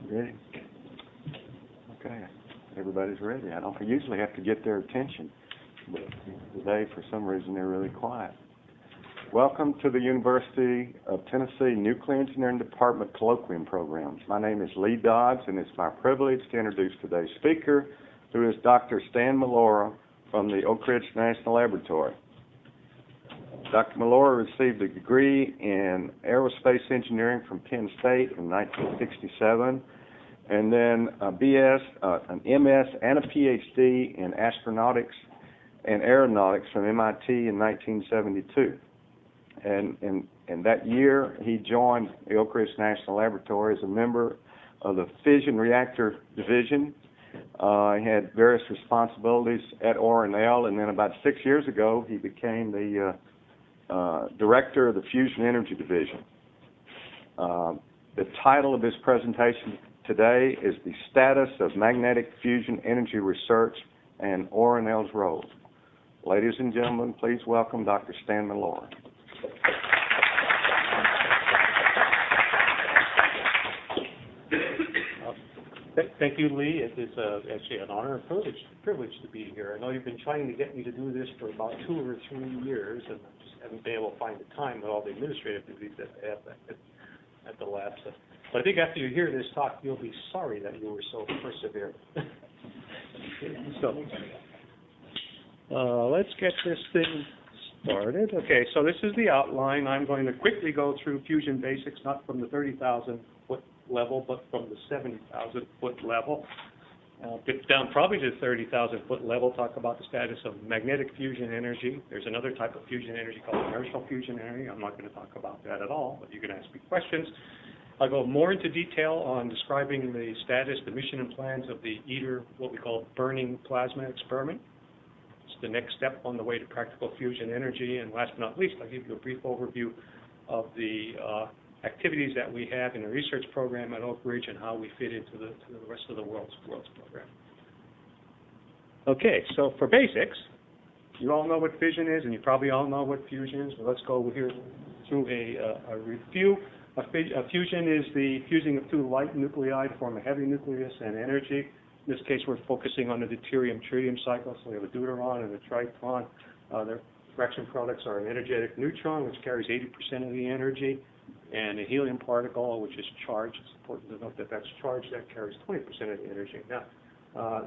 Ready? Okay, everybody's ready. I don't usually have to get their attention, but today, for some reason, they're really quiet. Welcome to the University of Tennessee Nuclear Engineering Department Colloquium Program. My name is Lee Dodds, and it's my privilege to introduce today's speaker, who is Dr. Stan Milora from the Oak Ridge National Laboratory. Dr. Milora received a degree in aerospace engineering from Penn State in 1967, and then a BS, an MS, and a PhD in astronautics and aeronautics from MIT in 1972. And that year, he joined the Oak Ridge National Laboratory as a member of the Fission Reactor Division. He had various responsibilities at ORNL, and then about 6 years ago, he became the Director of the Fusion Energy Division. The title of this presentation today is The Status of Magnetic Fusion Energy Research and ORNL's Role. Ladies and gentlemen, please welcome Dr. Stan Milora. Thank you, Lee. It is actually an honor and privilege to be here. I know you've been trying to get me to do this for about 2 or 3 years, and I just haven't been able to find the time with all the administrative duties that I have at the lab. But I think after you hear this talk, you'll be sorry that you were so perseverant. Let's get this thing started. Okay, so this is the outline. I'm going to quickly go through fusion basics, not from the 30,000-foot level, but from the 70,000-foot level. Get down probably to the 30,000-foot level, talk about the status of magnetic fusion energy. There's another type of fusion energy called inertial fusion energy. I'm not going to talk about that at all, but you can ask me questions. I'll go more into detail on describing the status, the mission and plans of the ITER, what we call burning plasma experiment. It's the next step on the way to practical fusion energy. And last but not least, I'll give you a brief overview of the activities that we have in the research program at Oak Ridge and how we fit into the rest of the world's program. Okay, so for basics, you all know what fission is, and you probably all know what fusion is. But let's go here through a review. A fusion is the fusing of two light nuclei to form a heavy nucleus and energy. In this case, we're focusing on the deuterium-tritium cycle. So we have a deuteron and a tritron. Their reaction products are an energetic neutron, which carries 80% of the energy, and a helium particle, which is charged. It's important to note that that's charged. That carries 20% of the energy. Now,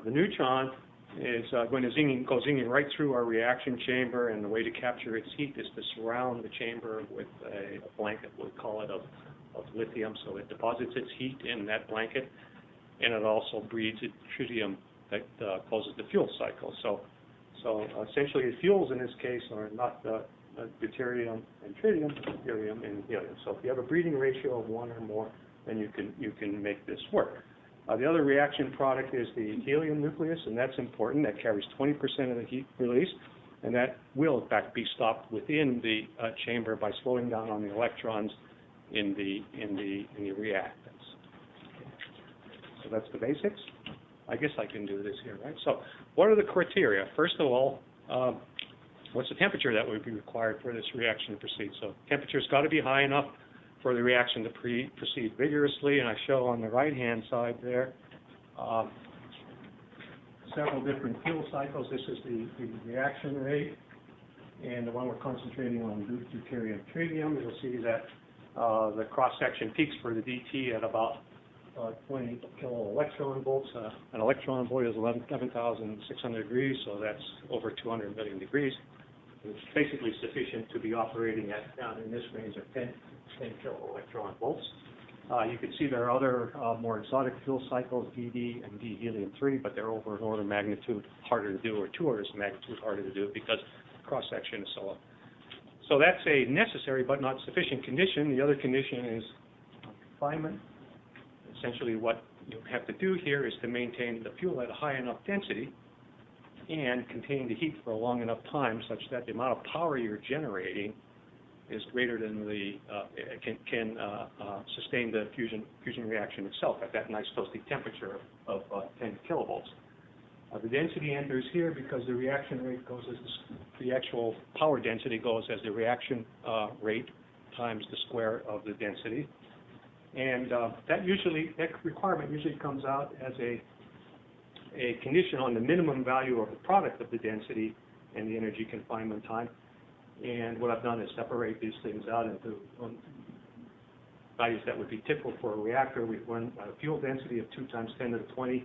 the neutron is going to go zinging right through our reaction chamber, and the way to capture its heat is to surround the chamber with a blanket, we call it, of lithium. So it deposits its heat in that blanket, and it also breeds tritium that causes the fuel cycle. So essentially, the fuels in this case are not deuterium and tritium, but deuterium and helium. So if you have a breeding ratio of 1 or more, then you can make this work. The other reaction product is the helium nucleus, and that's important. That carries 20% of the heat release, and that will, in fact, be stopped within the chamber by slowing down on the electrons in the reactants. So that's the basics. I guess I can do this here, right? So what are the criteria? First of all, what's the temperature that would be required for this reaction to proceed? So temperature's got to be high enough for the reaction to proceed vigorously, and I show on the right-hand side there several different fuel cycles. This is the reaction rate, and the one we're concentrating on, deuterium-tritium. You'll see that the cross-section peaks for the DT at about 20 kilo electron volts. An electron volt is 11,600 degrees, so that's over 200 million degrees. It's basically sufficient to be operating at down in this range of 10 kilo electron volts. You can see there are other more exotic fuel cycles, DD and D-helium-3, but they're over an order of magnitude harder to do, or 2 orders of magnitude harder to do, because cross-section is so low. So that's a necessary but not sufficient condition. The other condition is confinement. Essentially what you have to do here is to maintain the fuel at a high enough density and contain the heat for a long enough time such that the amount of power you're generating is greater than can sustain the fusion reaction itself at that nice toasty temperature of 10 kilovolts. The density enters here because the reaction rate goes as the actual power density goes as the reaction rate times the square of the density, and that requirement usually comes out as a condition on the minimum value of the product of the density and the energy confinement time. And what I've done is separate these things out into values that would be typical for a reactor. We've run a fuel density of 2 times 10 to the 20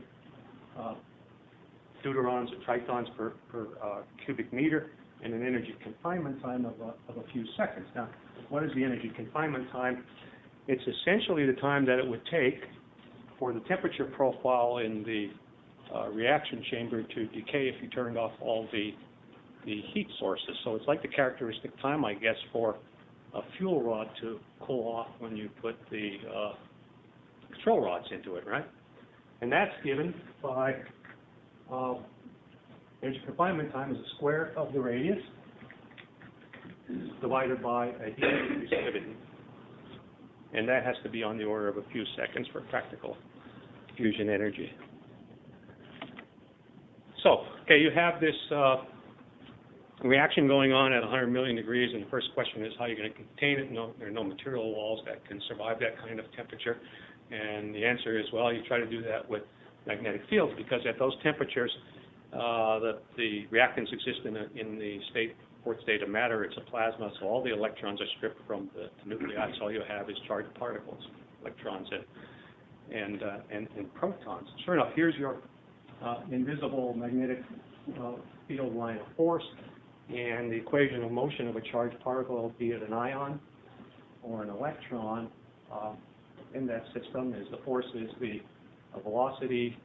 deuterons or tritons per cubic meter, and an energy confinement time of a few seconds. Now, what is the energy confinement time? It's essentially the time that it would take for the temperature profile in the reaction chamber to decay if you turned off all the heat sources. So it's like the characteristic time, I guess, for a fuel rod to cool off when you put the control rods into it, right? And that's given by energy confinement time is the square of the radius divided by a heat resistivity. And that has to be on the order of a few seconds for practical fusion energy. So, okay, you have this reaction going on at 100 million degrees, and the first question is how you're going to contain it. No, there are no material walls that can survive that kind of temperature. And the answer is, well, you try to do that with magnetic fields, because at those temperatures, the reactants exist in the fourth state of matter. It's a plasma, so all the electrons are stripped from the nuclei. So all you have is charged particles, electrons and protons. Sure enough, here's your invisible magnetic field line of force, and the equation of motion of a charged particle, be it an ion or an electron, in that system is the force is the velocity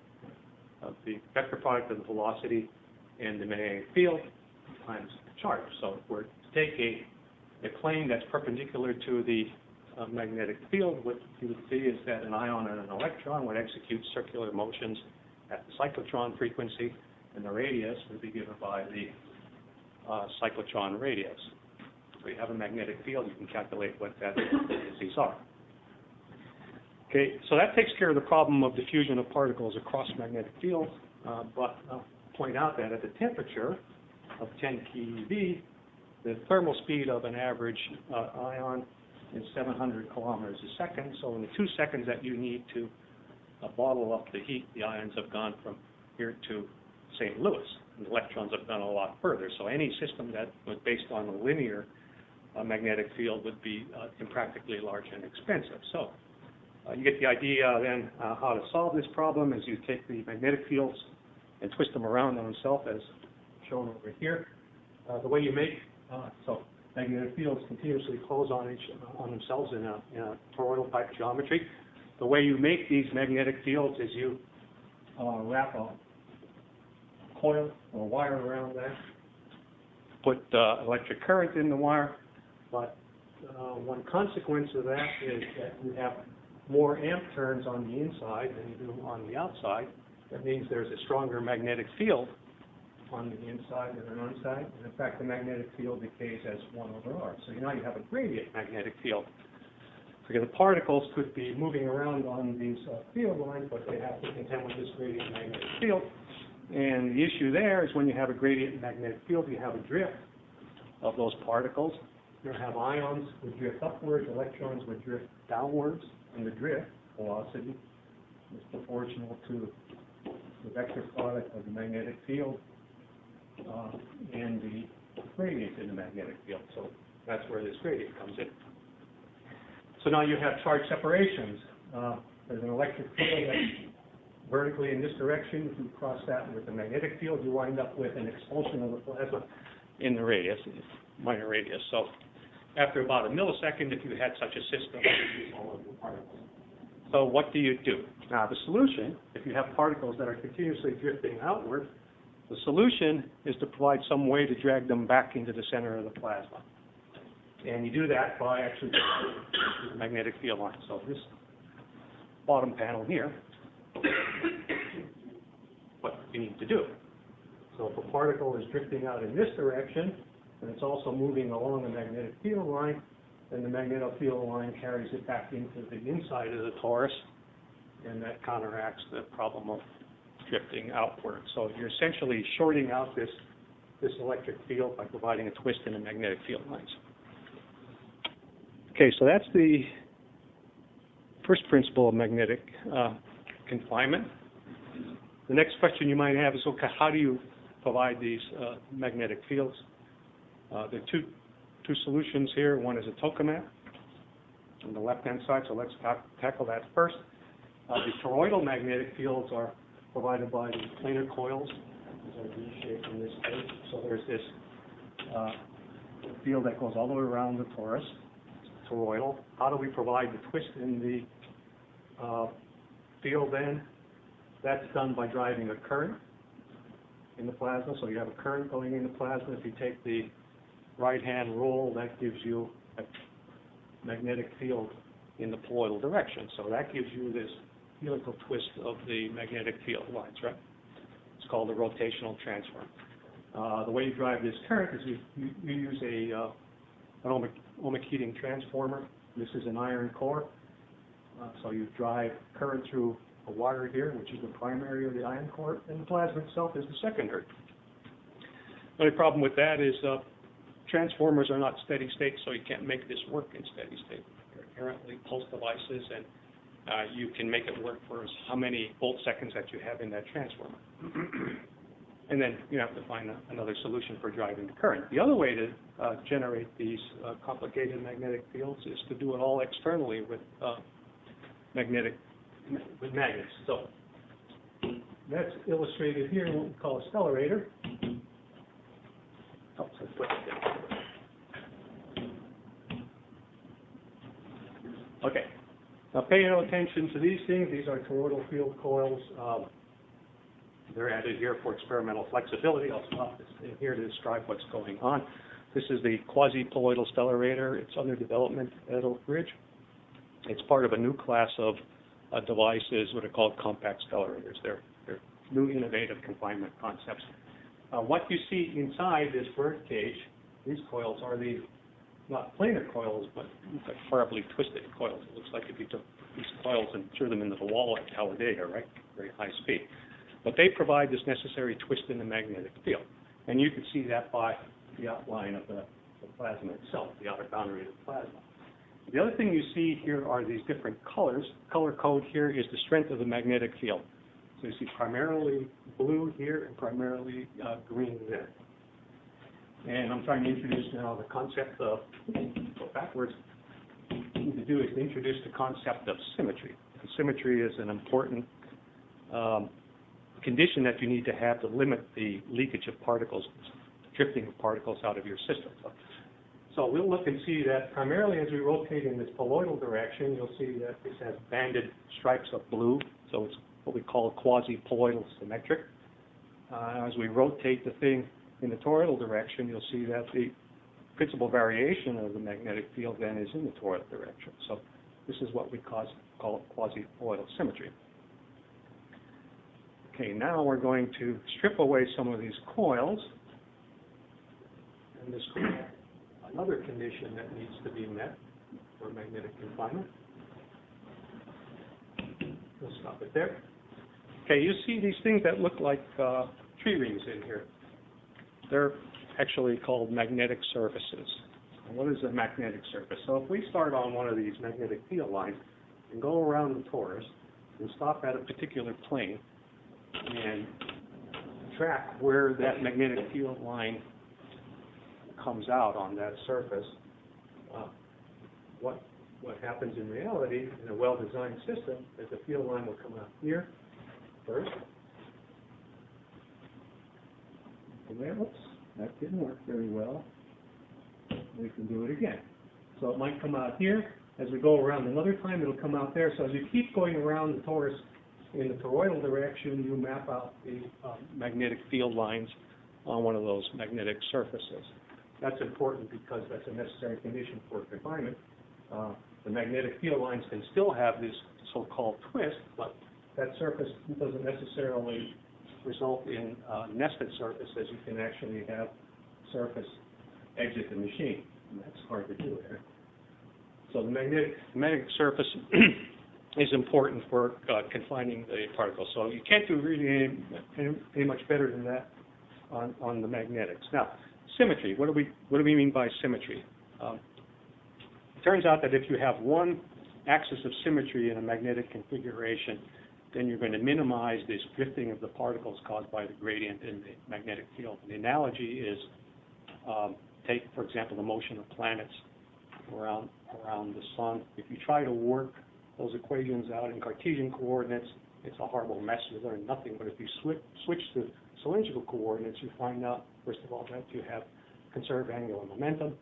of the vector product of the velocity and the magnetic field times charge. So if we're to take a plane that's perpendicular to the magnetic field, what you would see is that an ion and an electron would execute circular motions at the cyclotron frequency, and the radius would be given by the cyclotron radius. So you have a magnetic field, you can calculate what that indices are. Okay, so that takes care of the problem of diffusion of particles across magnetic fields, but I'll point out that at the temperature of 10 keV, the thermal speed of an average ion is 700 kilometers a second. So in the 2 seconds that you need to bottle up the heat, the ions have gone from here to St. Louis, and the electrons have gone a lot further. So any system that was based on a linear magnetic field would be impractically large and expensive. So you get the idea then how to solve this problem is you take the magnetic fields and twist them around on themselves as shown over here. The way you make, so magnetic fields continuously close on themselves in a toroidal type geometry. The way you make these magnetic fields is you wrap a coil or wire around that, put electric current in the wire, but one consequence of that is that you have more amp turns on the inside than you do on the outside. That means there's a stronger magnetic field on the inside than on the outside. And in fact, the magnetic field decays as 1 over r. So now you have a gradient magnetic field. Because the particles could be moving around on these field lines, but they have to contend with this gradient magnetic field. And the issue there is when you have a gradient magnetic field, you have a drift of those particles. You have ions would drift upwards, electrons would drift downwards, and the drift velocity is proportional to the vector product of the magnetic field and the gradient in the magnetic field. So that's where this gradient comes in. So now you have charge separations. There's an electric field that's vertically in this direction. If you cross that with the magnetic field, you wind up with an expulsion of the plasma in the radius, minor radius. So after about a millisecond, if you had such a system, you all of the particles. So what do you do? Now the solution, if you have particles that are continuously drifting outward, the solution is to provide some way to drag them back into the center of the plasma. And you do that by actually the magnetic field line. So this bottom panel here, what you need to do. So if a particle is drifting out in this direction, and it's also moving along the magnetic field line, and the magnetic field line carries it back into the inside of the torus, and that counteracts the problem of drifting outward. So you're essentially shorting out this electric field by providing a twist in the magnetic field lines. Okay, so that's the first principle of magnetic confinement. The next question you might have is, okay, how do you provide these magnetic fields? There are two solutions here. One is a tokamak on the left-hand side, so let's tackle that first. The toroidal magnetic fields are provided by these planar coils. These are V-shaped in this case. So there's this field that goes all the way around the torus, toroidal. How do we provide the twist in the field then? That's done by driving a current in the plasma. So you have a current going in the plasma. If you take the right-hand rule, that gives you a magnetic field in the poloidal direction. So that gives you this helical twist of the magnetic field lines, right? It's called a rotational transform. The way you drive this current is you use an ohmic heating transformer. This is an iron core. So you drive current through a wire here, which is the primary of the iron core, and the plasma itself is the secondary. The only problem with that is transformers are not steady state, so you can't make this work in steady state. They're inherently pulse devices, and you can make it work for how many volt seconds that you have in that transformer. And then you have to find another solution for driving the current. The other way to generate these complicated magnetic fields is to do it all externally with magnets. So that's illustrated here in what we call a stellarator. Oh, so let's okay. Now pay no attention to these things. These are toroidal field coils. They're added here for experimental flexibility. I'll stop this in here to describe what's going on. This is the quasi-poloidal stellarator. It's under development at Oak Ridge. It's part of a new class of devices, what are called compact stellarators. They're new innovative confinement concepts. What you see inside this bird cage, these coils are the, not planar coils, but like horribly twisted coils. It looks like if you took these coils and threw them into the wall at Talladega, right? Very high speed. But they provide this necessary twist in the magnetic field. And you can see that by the outline of the plasma itself, the outer boundary of the plasma. The other thing you see here are these different colors. Color code here is the strength of the magnetic field. So you see primarily blue here and primarily green there. And I'm trying to introduce now the concept of, go backwards, what we need to do is to introduce the concept of symmetry. And symmetry is an important condition that you need to have to limit the leakage of particles, drifting of particles out of your system. So we'll look and see that primarily as we rotate in this poloidal direction, you'll see that this has banded stripes of blue, so it's what we call quasi-poloidal symmetric. As we rotate the thing in the toroidal direction, you'll see that the principal variation of the magnetic field then is in the toroidal direction. So this is what we call quasi-poloidal symmetry. Okay, now we're going to strip away some of these coils and describe another condition that needs to be met for magnetic confinement. We'll stop it there. Okay, you see these things that look like tree rings in here. They're actually called magnetic surfaces. What is a magnetic surface? So if we start on one of these magnetic field lines and go around the torus and stop at a particular plane and track where that magnetic field line comes out on that surface, what happens in reality in a well-designed system is the field line will come out here first. And there, oops, that didn't work very well. We can do it again. So it might come out here. As we go around another time, it'll come out there. So as you keep going around the torus in the toroidal direction, you map out the magnetic field lines on one of those magnetic surfaces. That's important because that's a necessary condition for confinement. The magnetic field lines can still have this so-called twist, but that surface doesn't necessarily result in nested surfaces. You can actually have surface exit the machine. And that's hard to do there. So the magnetic surface is important for confining the particles. So you can't do really any much better than that on the magnetics. Now, symmetry. What do we mean by symmetry? It turns out that if you have one axis of symmetry in a magnetic configuration, then you're going to minimize this drifting of the particles caused by the gradient in the magnetic field. And the analogy is, take, for example, the motion of planets around the sun. If you try to work those equations out in Cartesian coordinates, it's a horrible mess. You learn nothing. But if you switch to cylindrical coordinates, you find out, first of all, that you have conserved angular momentum,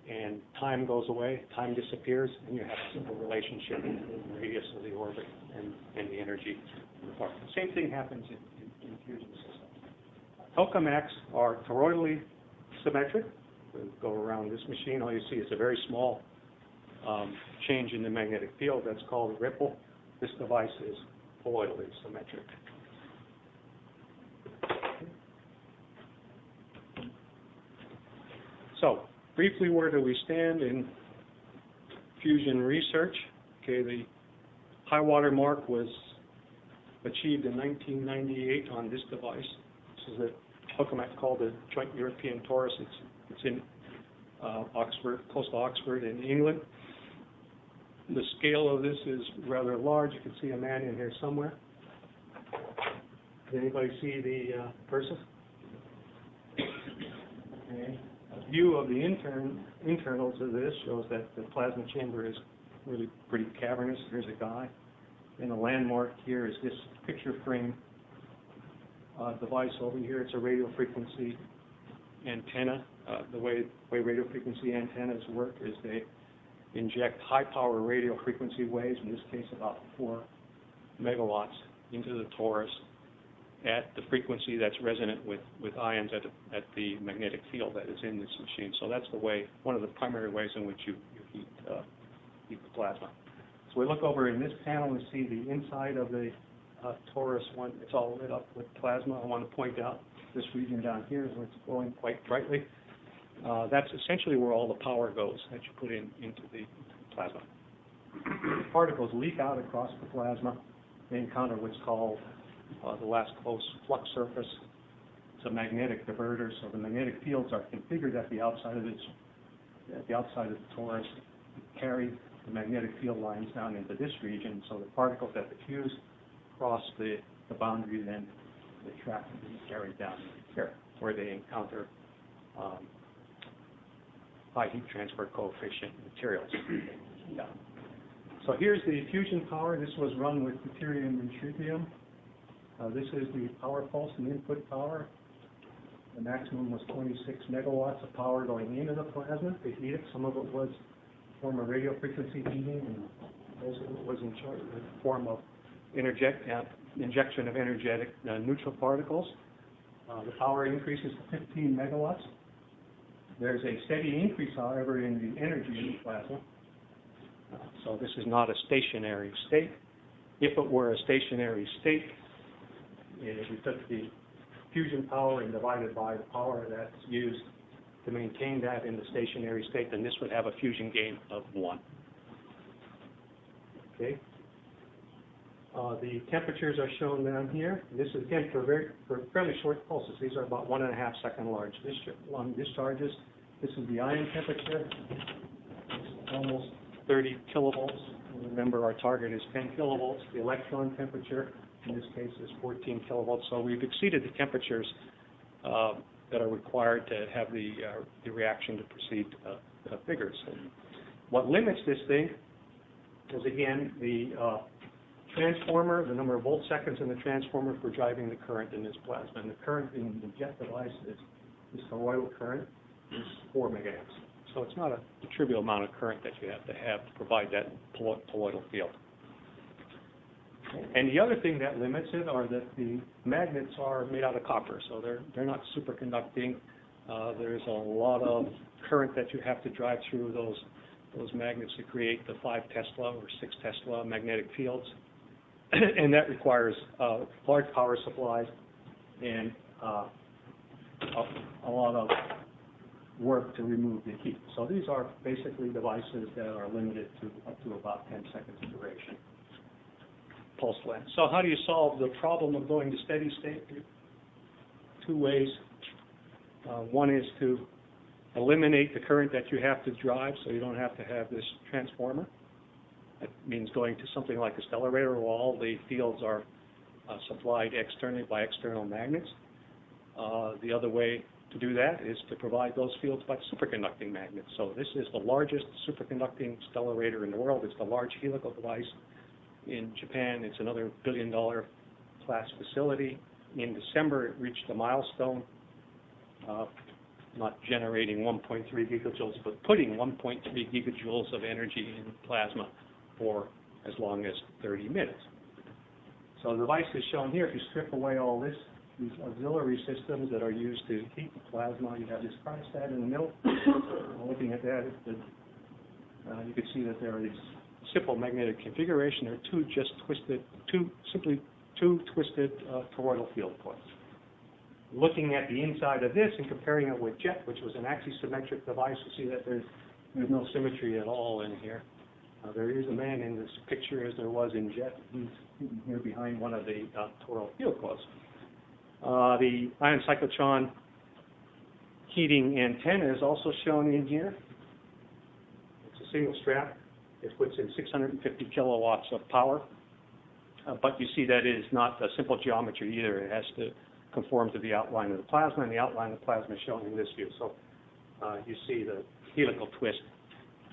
and time goes away, time disappears, and you have a simple relationship between the radius of the orbit and the energy of the particle. Same thing happens in fusion systems. Tokamaks are toroidally symmetric. We'll go around this machine. All you see is a very small change in the magnetic field. That's called a ripple. This device is poloidally symmetric. So, briefly, where do we stand in fusion research? Okay, the high water mark was achieved in 1998 on this device. This is a tokamak called the Joint European Torus. It's in Oxford, close to Oxford in England. The scale of this is rather large. You can see a man in here somewhere. Did anybody see the person? Okay. A view of the internals of this shows that the plasma chamber is really pretty cavernous. Here's a guy. And the landmark here is this picture frame device over here. It's a radio frequency antenna. The way radio frequency antennas work is they inject high power radio frequency waves, in this case about 4 megawatts, into the torus at the frequency that's resonant with ions at the magnetic field that is in this machine. So that's the way, one of the primary ways in which you heat the plasma. So we look over in this panel and see the inside of the torus one. It's all lit up with plasma. I want to point out this region down here is where it's glowing quite brightly. That's essentially where all the power goes that you put into the plasma. Particles leak out across the plasma. They encounter what's called the last close flux surface. It's a magnetic diverter, so the magnetic fields are configured at the outside of the torus, carry the magnetic field lines down into this region. So the particles that diffuse cross the boundary, then they track and be carried down here, where they encounter high heat transfer coefficient materials. Yeah. So here's the fusion power. This was run with deuterium and tritium. This is the power pulse and input power. The maximum was 26 megawatts of power going into the plasma to heat it. Some of it was in the form of radio frequency heating, and most of it was in the form of injection of energetic neutral particles. The power increases to 15 megawatts. There's a steady increase, however, in the energy in the plasma. So this is not a stationary state. If it were a stationary state, if we took the fusion power and divided by the power that's used to maintain that in the stationary state, then this would have a fusion gain of 1. Okay. The temperatures are shown down here. This is, again, for fairly short pulses. These are about 1.5 second long discharges. This is the ion temperature. It's almost 30 kilovolts. Remember, our target is 10 kilovolts. The electron temperature, in this case, is 14 kilovolts. So we've exceeded the temperatures that are required to have the reaction to proceed figures. And what limits this thing is, again, the transformer, the number of volt seconds in the transformer for driving the current in this plasma. And the current in the jet device is toroidal current, is 4 megaamps. So it's not a trivial amount of current that you have to provide that toroidal field. And the other thing that limits it are that the magnets are made out of copper, so they're not superconducting. There's a lot of current that you have to drive through those magnets to create the 5 Tesla or 6 Tesla magnetic fields. And that requires large power supplies and a lot of work to remove the heat. So these are basically devices that are limited to up to about 10 seconds duration. Pulse length. So how do you solve the problem of going to steady state? Two ways. One is to eliminate the current that you have to drive so you don't have to have this transformer. That means going to something like a stellarator where all the fields are supplied externally by external magnets. The other way to do that is to provide those fields by superconducting magnets. So this is the largest superconducting stellarator in the world. It's the large helical device. In Japan, it's another $1 billion class facility. In December, it reached a milestone, not generating 1.3 gigajoules, but putting 1.3 gigajoules of energy in plasma for as long as 30 minutes. So the device is shown here. If you strip away all this, these auxiliary systems that are used to heat the plasma, you have this cryostat in the middle. Looking at that, you can see that there are these simple magnetic configuration. There are simply two twisted toroidal field coils. Looking at the inside of this and comparing it with JET, which was an axisymmetric device, you see that there's no symmetry at all in here. There is a man in this picture as there was in JET. He's here behind one of the toroidal field coils. The ion cyclotron heating antenna is also shown in here. It's a single strap. It puts in 650 kilowatts of power. But you see that it is not a simple geometry either. It has to conform to the outline of the plasma, and the outline of the plasma is shown in this view. So you see the helical twist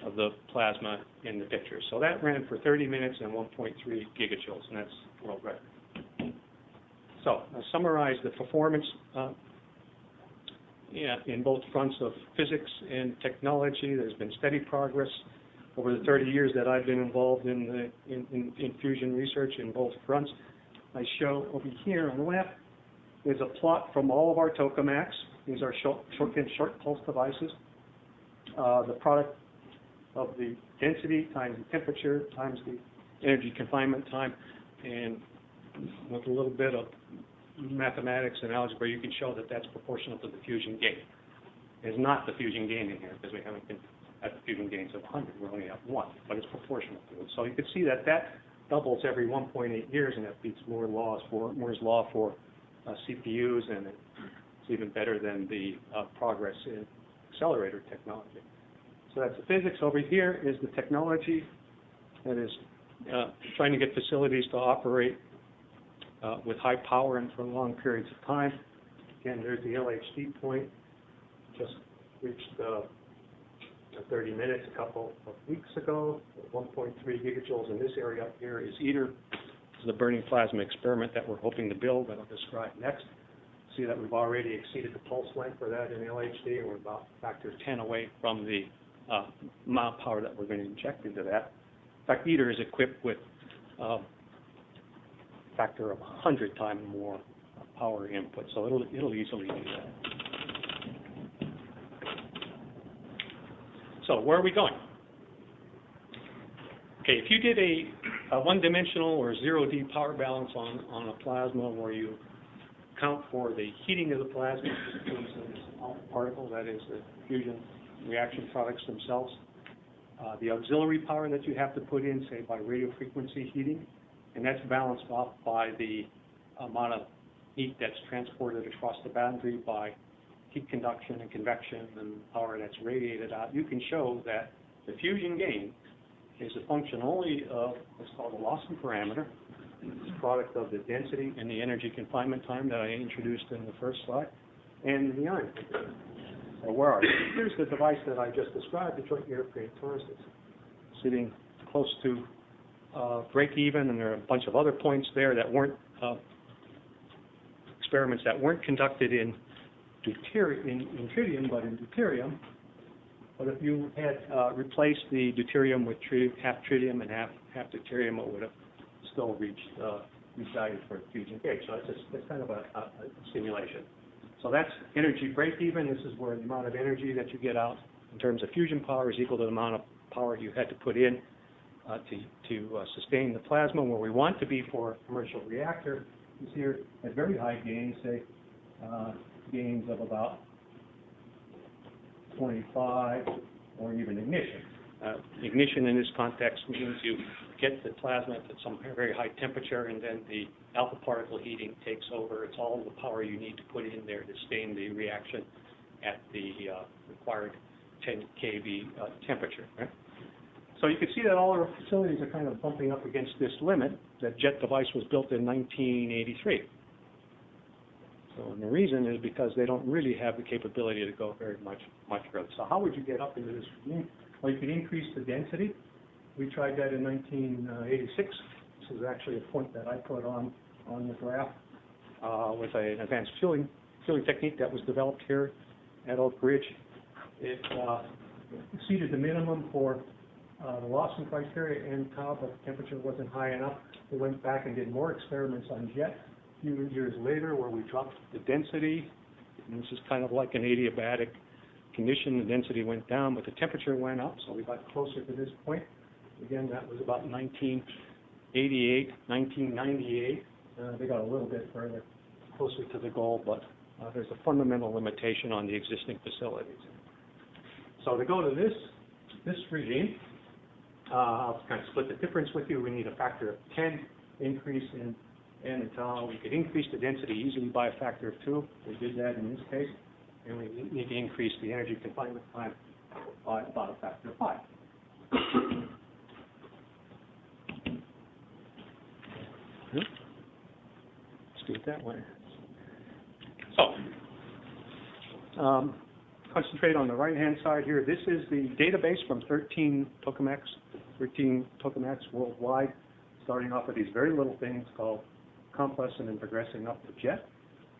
of the plasma in the picture. So that ran for 30 minutes and 1.3 gigajoules, and that's world record. So I'll summarize the performance in both fronts of physics and technology. There's been steady progress over the 30 years that I've been involved in fusion research in both fronts. I show over here on the left is a plot from all of our tokamaks. These are short pulse devices. The product of the density times the temperature times the energy confinement time, and with a little bit of mathematics and algebra, you can show that that's proportional to the fusion gain. It's not the fusion gain in here because we haven't been at the fusion gains of 100. We only have 1, but it's proportional to it. So you can see that that doubles every 1.8 years, and that beats Moore's law for CPUs, and it's even better than the progress in accelerator technology. So that's the physics. Over here is the technology that is trying to get facilities to operate with high power and for long periods of time. Again, there's the LHD point. Just reached 30 minutes a couple of weeks ago. 1.3 gigajoules in this area up here is ITER. This is the burning plasma experiment that we're hoping to build that I'll describe next. See that we've already exceeded the pulse length for that in LHD, and we're about factor 10 away from the amount of power that we're going to inject into that. In fact, ITER is equipped with a factor of 100 times more power input, so it'll easily do that. So where are we going? Okay, if you did a one-dimensional or 0D power balance on a plasma where you account for the heating of the plasma in this particle, that is the fusion reaction products themselves, the auxiliary power that you have to put in, say, by radio frequency heating, and that's balanced off by the amount of heat that's transported across the boundary by heat conduction and convection and power that's radiated out. You can show that the fusion gain is a function only of what's called a loss in parameter. It's a product of the density and the energy confinement time that I introduced in the first slide, and the ion temperature. So where are you? Here's the device that I just described, the joint European torus, sitting close to break even, and there are a bunch of other points there that weren't experiments that weren't conducted in tritium, but in deuterium. But if you had replaced the deuterium with half tritium and half deuterium, it would have still reached value for the fusion gauge. So it's kind of a simulation. So that's energy break-even. This is where the amount of energy that you get out in terms of fusion power is equal to the amount of power you had to put in to sustain the plasma. Where we want to be for a commercial reactor is here at very high gains, say gains of about 25, or even ignition. Ignition in this context means you get the plasma at some very high temperature, and then the alpha particle heating takes over. It's all the power you need to put in there to sustain the reaction at the required 10 kV temperature. Right? So you can see that all our facilities are kind of bumping up against this limit. That jet device was built in 1983. So and the reason is because they don't really have the capability to go very much further. So how would you get up into this? Well, you could increase the density. We tried that in 1986. This is actually a point that I put on the graph with an advanced fueling technique that was developed here at Oak Ridge. It exceeded the minimum for the Lawson criteria and tau, but the temperature wasn't high enough. We went back and did more experiments on jet a few years later where we dropped the density. And this is kind of like an adiabatic condition. The density went down, but the temperature went up, so we got closer to this point. Again, that was about 1988, 1998. They got a little bit further, closer to the goal, but there's a fundamental limitation on the existing facilities. So to go to this regime, I'll kind of split the difference with you. We need a factor of 10 increase in N and tau. We could increase the density easily by a factor of 2. We did that in this case. And we need to increase the energy confinement time by about a factor of 5. Let's do it that way. So, concentrate on the right-hand side here. This is the database from 13 tokamaks worldwide, starting off with these very little things called compass and then progressing up to jet.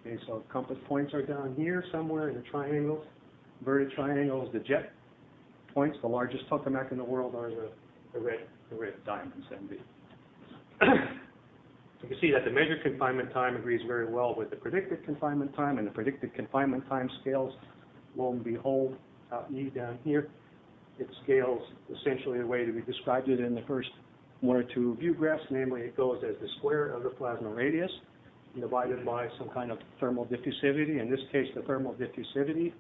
Okay, so compass points are down here somewhere in the triangles, inverted triangles. The jet points, the largest tokamak in the world, are the red diamonds. And you can see that the measured confinement time agrees very well with the predicted confinement time, and the predicted confinement time scales, lo and behold, E down here. It scales essentially the way that we described it in the first one or two view graphs, namely it goes as the square of the plasma radius divided by some kind of thermal diffusivity. In this case, the thermal diffusivity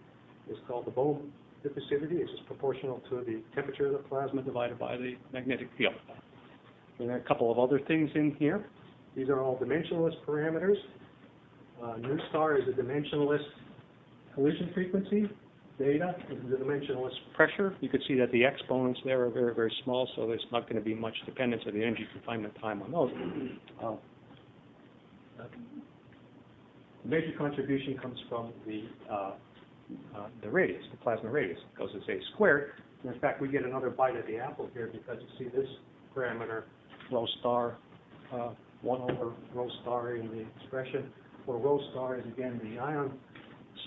is called the Bohm diffusivity. It's just proportional to the temperature of the plasma divided by the magnetic field. And there are a couple of other things in here. These are all dimensionless parameters. Nu star is a dimensionless collision frequency. Beta is the dimensionless pressure. You can see that the exponents there are very, very small, so there's not going to be much dependence of the energy confinement time on those. The major contribution comes from the radius, the plasma radius. It goes as A squared. And in fact, we get another bite at the apple here because you see this parameter, rho star, 1 over rho star in the expression, where rho star is, again, the ion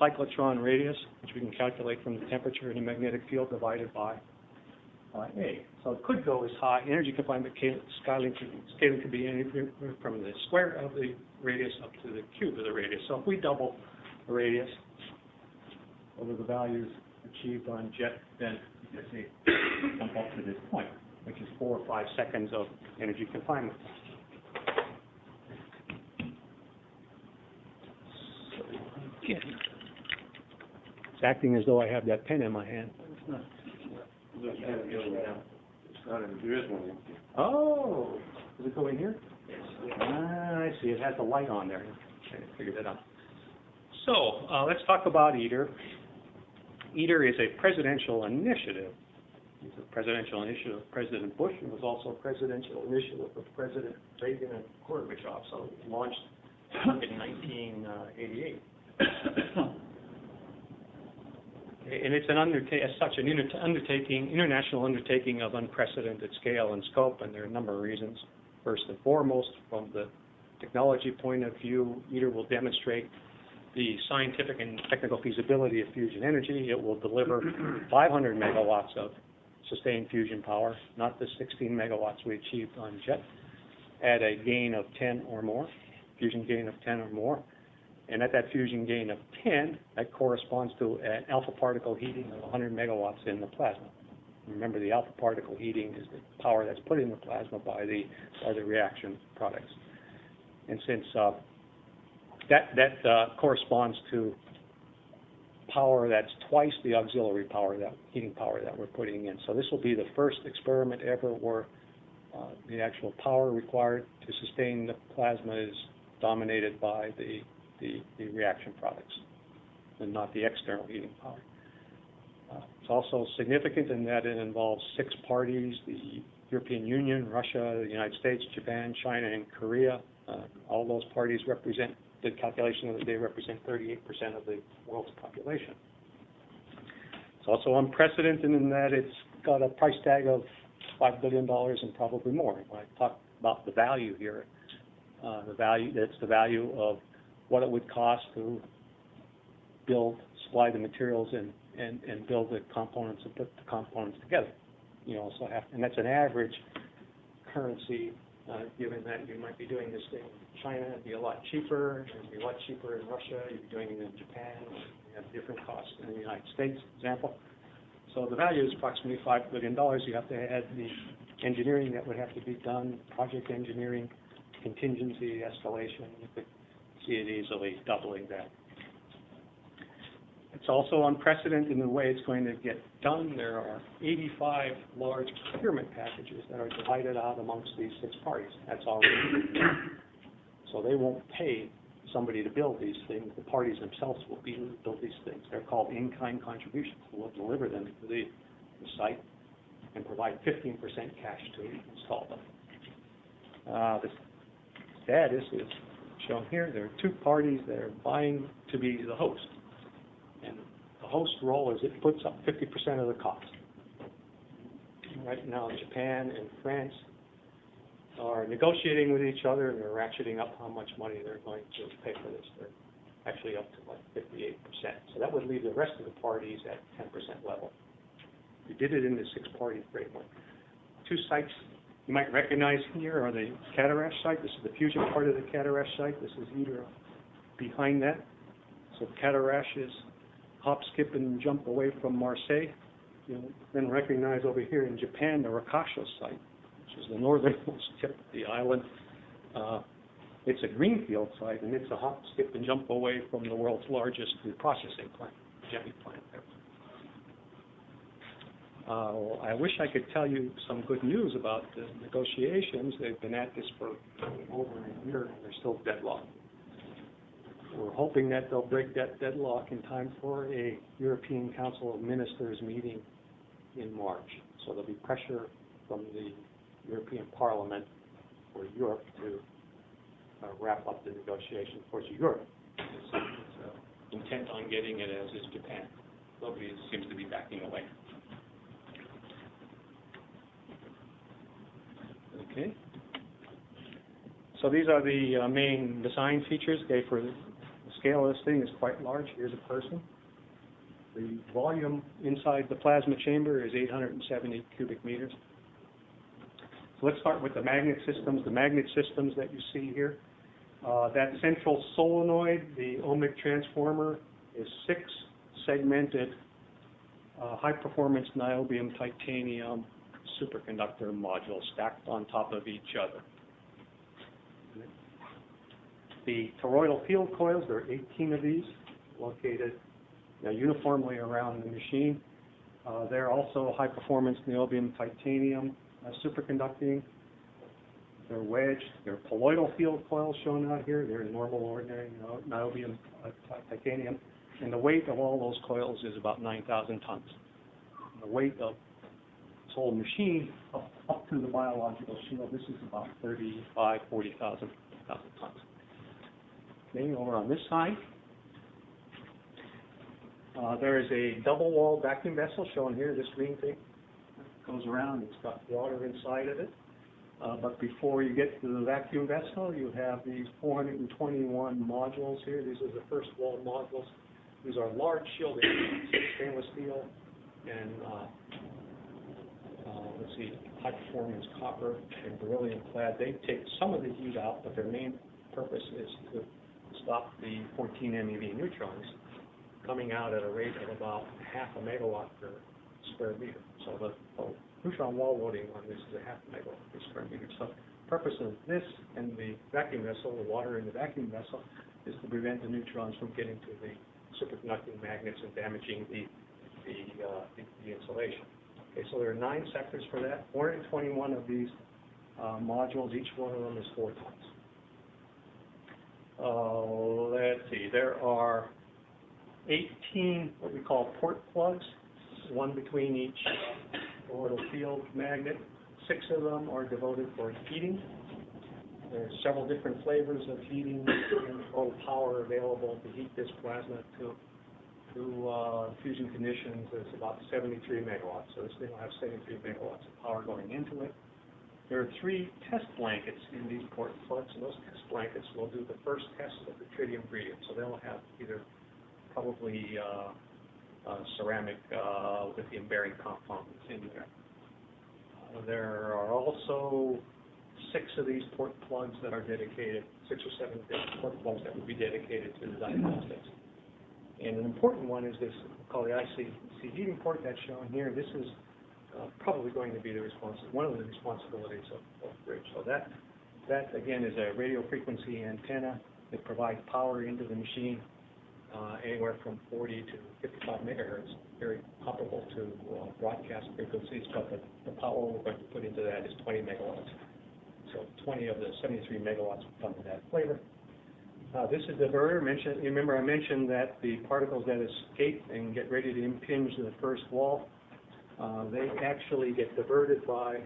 cyclotron radius, which we can calculate from the temperature in the magnetic field divided by A. So it could go as high. Energy confinement scaling could be anything from the square of the radius up to the cube of the radius. So if we double the radius over the values achieved on jet, then you can see jump up to this point, which is 4 or 5 seconds of energy confinement. So again, it's acting as though I have that pen in my hand. It's not. It's not in there is one empty. Oh, does it go in here? Yes. I see. It has the light on there. Okay, I figured that out. So let's talk about ITER. ITER is a presidential initiative. It's a presidential initiative of President Bush. It was also a presidential initiative of President Reagan and Gorbachev. So it launched in 1988. And it's an international undertaking of unprecedented scale and scope, and there are a number of reasons. First and foremost, from the technology point of view, ITER will demonstrate the scientific and technical feasibility of fusion energy. It will deliver 500 megawatts of sustained fusion power, not the 16 megawatts we achieved on jet, at a gain of 10 or more, fusion gain of 10 or more. And at that fusion gain of 10, that corresponds to an alpha particle heating of 100 megawatts in the plasma. Remember, the alpha particle heating is the power that's put in the plasma by the reaction products. And since that corresponds to power that's twice the auxiliary power, heating power that we're putting in. So this will be the first experiment ever where the actual power required to sustain the plasma is dominated by the reaction products and not the external heating power. It's also significant in that it involves 6 parties: the European Union, Russia, the United States, Japan, China, and Korea. All those parties represent, the calculation that they represent 38% of the world's population. It's also unprecedented in that it's got a price tag of $5 billion and probably more. When I talk about the value here, that's the value of what it would cost to supply the materials and build the components and put the components together. You also have, and that's an average currency, given that you might be doing this thing in China, it'd be a lot cheaper. It'd be a lot cheaper in Russia. You'd be doing it in Japan. You have different costs in the United States, for example. So the value is approximately $5 billion. You have to add the engineering that would have to be done, project engineering, contingency, escalation. You could see it easily doubling that. It's also unprecedented in the way it's going to get done. There are 85 large procurement packages that are divided out amongst these 6 parties. That's already done. So they won't pay somebody to build these things. The parties themselves will build these things. They're called in-kind contributions. We'll deliver them to the site and provide 15% cash to install them. The status is shown here. There are 2 parties that are vying to be the host. And the host role is it puts up 50% of the cost. Right now, Japan and France are negotiating with each other, and they're ratcheting up how much money they're going to pay for this. They're actually up to like 58%. So that would leave the rest of the parties at 10% level. We did it in the 6-party framework. 2 sites you might recognize here are the Cadarache site. This is the fusion part of the Cadarache site. This is either behind that. So Cadarache is hop, skip, and jump away from Marseille. You'll then recognize over here in Japan the Rakasho site, which is the northernmost tip of the island. It's a greenfield site, and it's a hop, skip, and jump away from the world's largest food processing plant, jelly plant there. I wish I could tell you some good news about the negotiations. They've been at this for over a year, and they're still deadlocked. We're hoping that they'll break that deadlock in time for a European Council of Ministers meeting in March. So there'll be pressure from the European Parliament for Europe to wrap up the negotiation. Of course, Europe is intent on getting it, as is Japan. Nobody seems to be backing away. Okay. So these are the main design features. Okay, for the scale of this thing is quite large. Here's a person. The volume inside the plasma chamber is 870 cubic meters. So let's start with the magnet systems. The magnet systems that you see here. That central solenoid, the ohmic transformer, is 6 segmented high-performance niobium titanium superconductor modules stacked on top of each other. The toroidal field coils, there are 18 of these located uniformly around the machine. They're also high-performance niobium titanium superconducting. They're wedged. They're colloidal field coils shown out here. They're normal, ordinary niobium titanium. And the weight of all those coils is about 9,000 tons. And the weight of this whole machine up to the biological shield, this is about 40,000 tons. Okay, over on this side, there is a double-walled vacuum vessel shown here. This green thing goes around. It's got water inside of it. But before you get to the vacuum vessel, you have these 421 modules here. These are the first wall modules. These are large shielding, stainless steel, and high-performance copper and beryllium clad. They take some of the heat out, but their main purpose is to stop the 14 MeV neutrons coming out at a rate of about half a megawatt per square meter. So the neutron wall loading on this is a half megawatt per square meter. So the purpose of this and the vacuum vessel, the water in the vacuum vessel, is to prevent the neutrons from getting to the superconducting magnets and damaging the insulation. Okay, so there are 9 sectors for that. 421 of these modules, each one of them is 4 tons. Let's see, there are 18 what we call port plugs, one between each toroidal field magnet. 6 of them are devoted for heating. There are several different flavors of heating and total power available to heat this plasma to fusion conditions. There's about 73 megawatts, so this thing will have 73 megawatts of power going into it. There are 3 test blankets in these port plugs, and those test blankets will do the first test of the tritium ingredient. So they'll have either probably ceramic lithium-bearing compounds in there. There are also 6 of these port plugs that are dedicated, 6 or 7 port plugs that would be dedicated to the diagnostics. And an important one is this, called the IC heating port that's shown here. This is probably going to be one of the responsibilities of bridge. So that again is a radio frequency antenna that provides power into the machine anywhere from 40 to 55 megahertz, very comparable to broadcast frequencies, but the power we're going to put into that is 20 megawatts. So 20 of the 73 megawatts will come in that flavor. This is the diverter. Remember I mentioned that the particles that escape and get ready to impinge the first wall, they actually get diverted by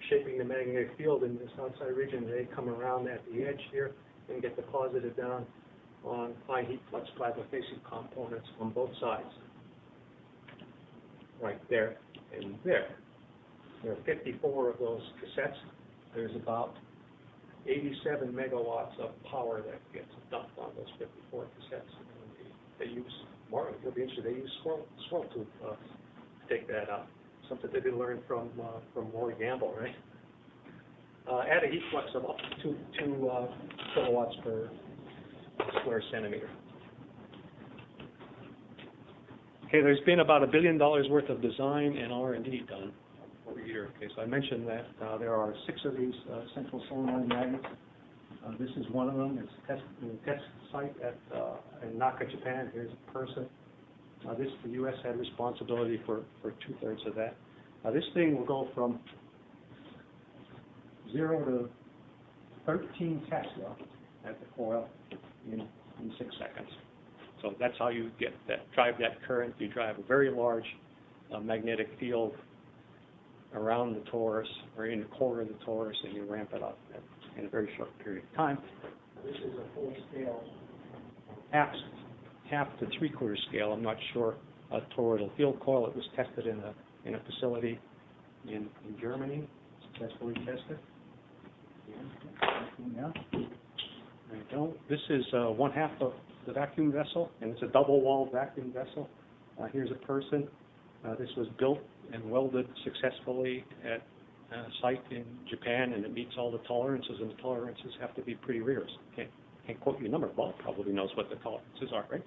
shaping the magnetic field in this outside region. They come around at the edge here and get deposited down on high heat flux plasma facing components on both sides, right there and there. There are 54 of those cassettes. There's about 87 megawatts of power that gets dumped on those 54 cassettes. And they use, Mark, you'll be interested, they use swirl tube to take that out. Something they did learn from Roy Gamble, right? At a heat flux of up to 2 kilowatts per square centimeter. Okay, there's been about $1 billion worth of design and R&D done over here. Okay, so I mentioned that there are 6 of these central solenoid magnets. This is one of them. It's a test site in Naka, Japan. Here's a person. The U.S. had responsibility for 2/3 of that. This thing will go from 0 to 13 Tesla at the coil in 6 seconds. So that's how you drive that current. You drive a very large magnetic field around the torus or in the core of the torus, and you ramp it up in a very short period of time. This is a full scale, half to 3/4 scale. I'm not sure a toroidal field coil. It was tested in a facility in Germany, successfully tested. Yeah. There you go. This is 1/2 of the vacuum vessel, and it's a double-walled vacuum vessel. Here's a person. This was built and welded successfully at a site in Japan, and it meets all the tolerances, and the tolerances have to be pretty rigorous. Can't quote you a number. Bob probably knows what the tolerances are, right?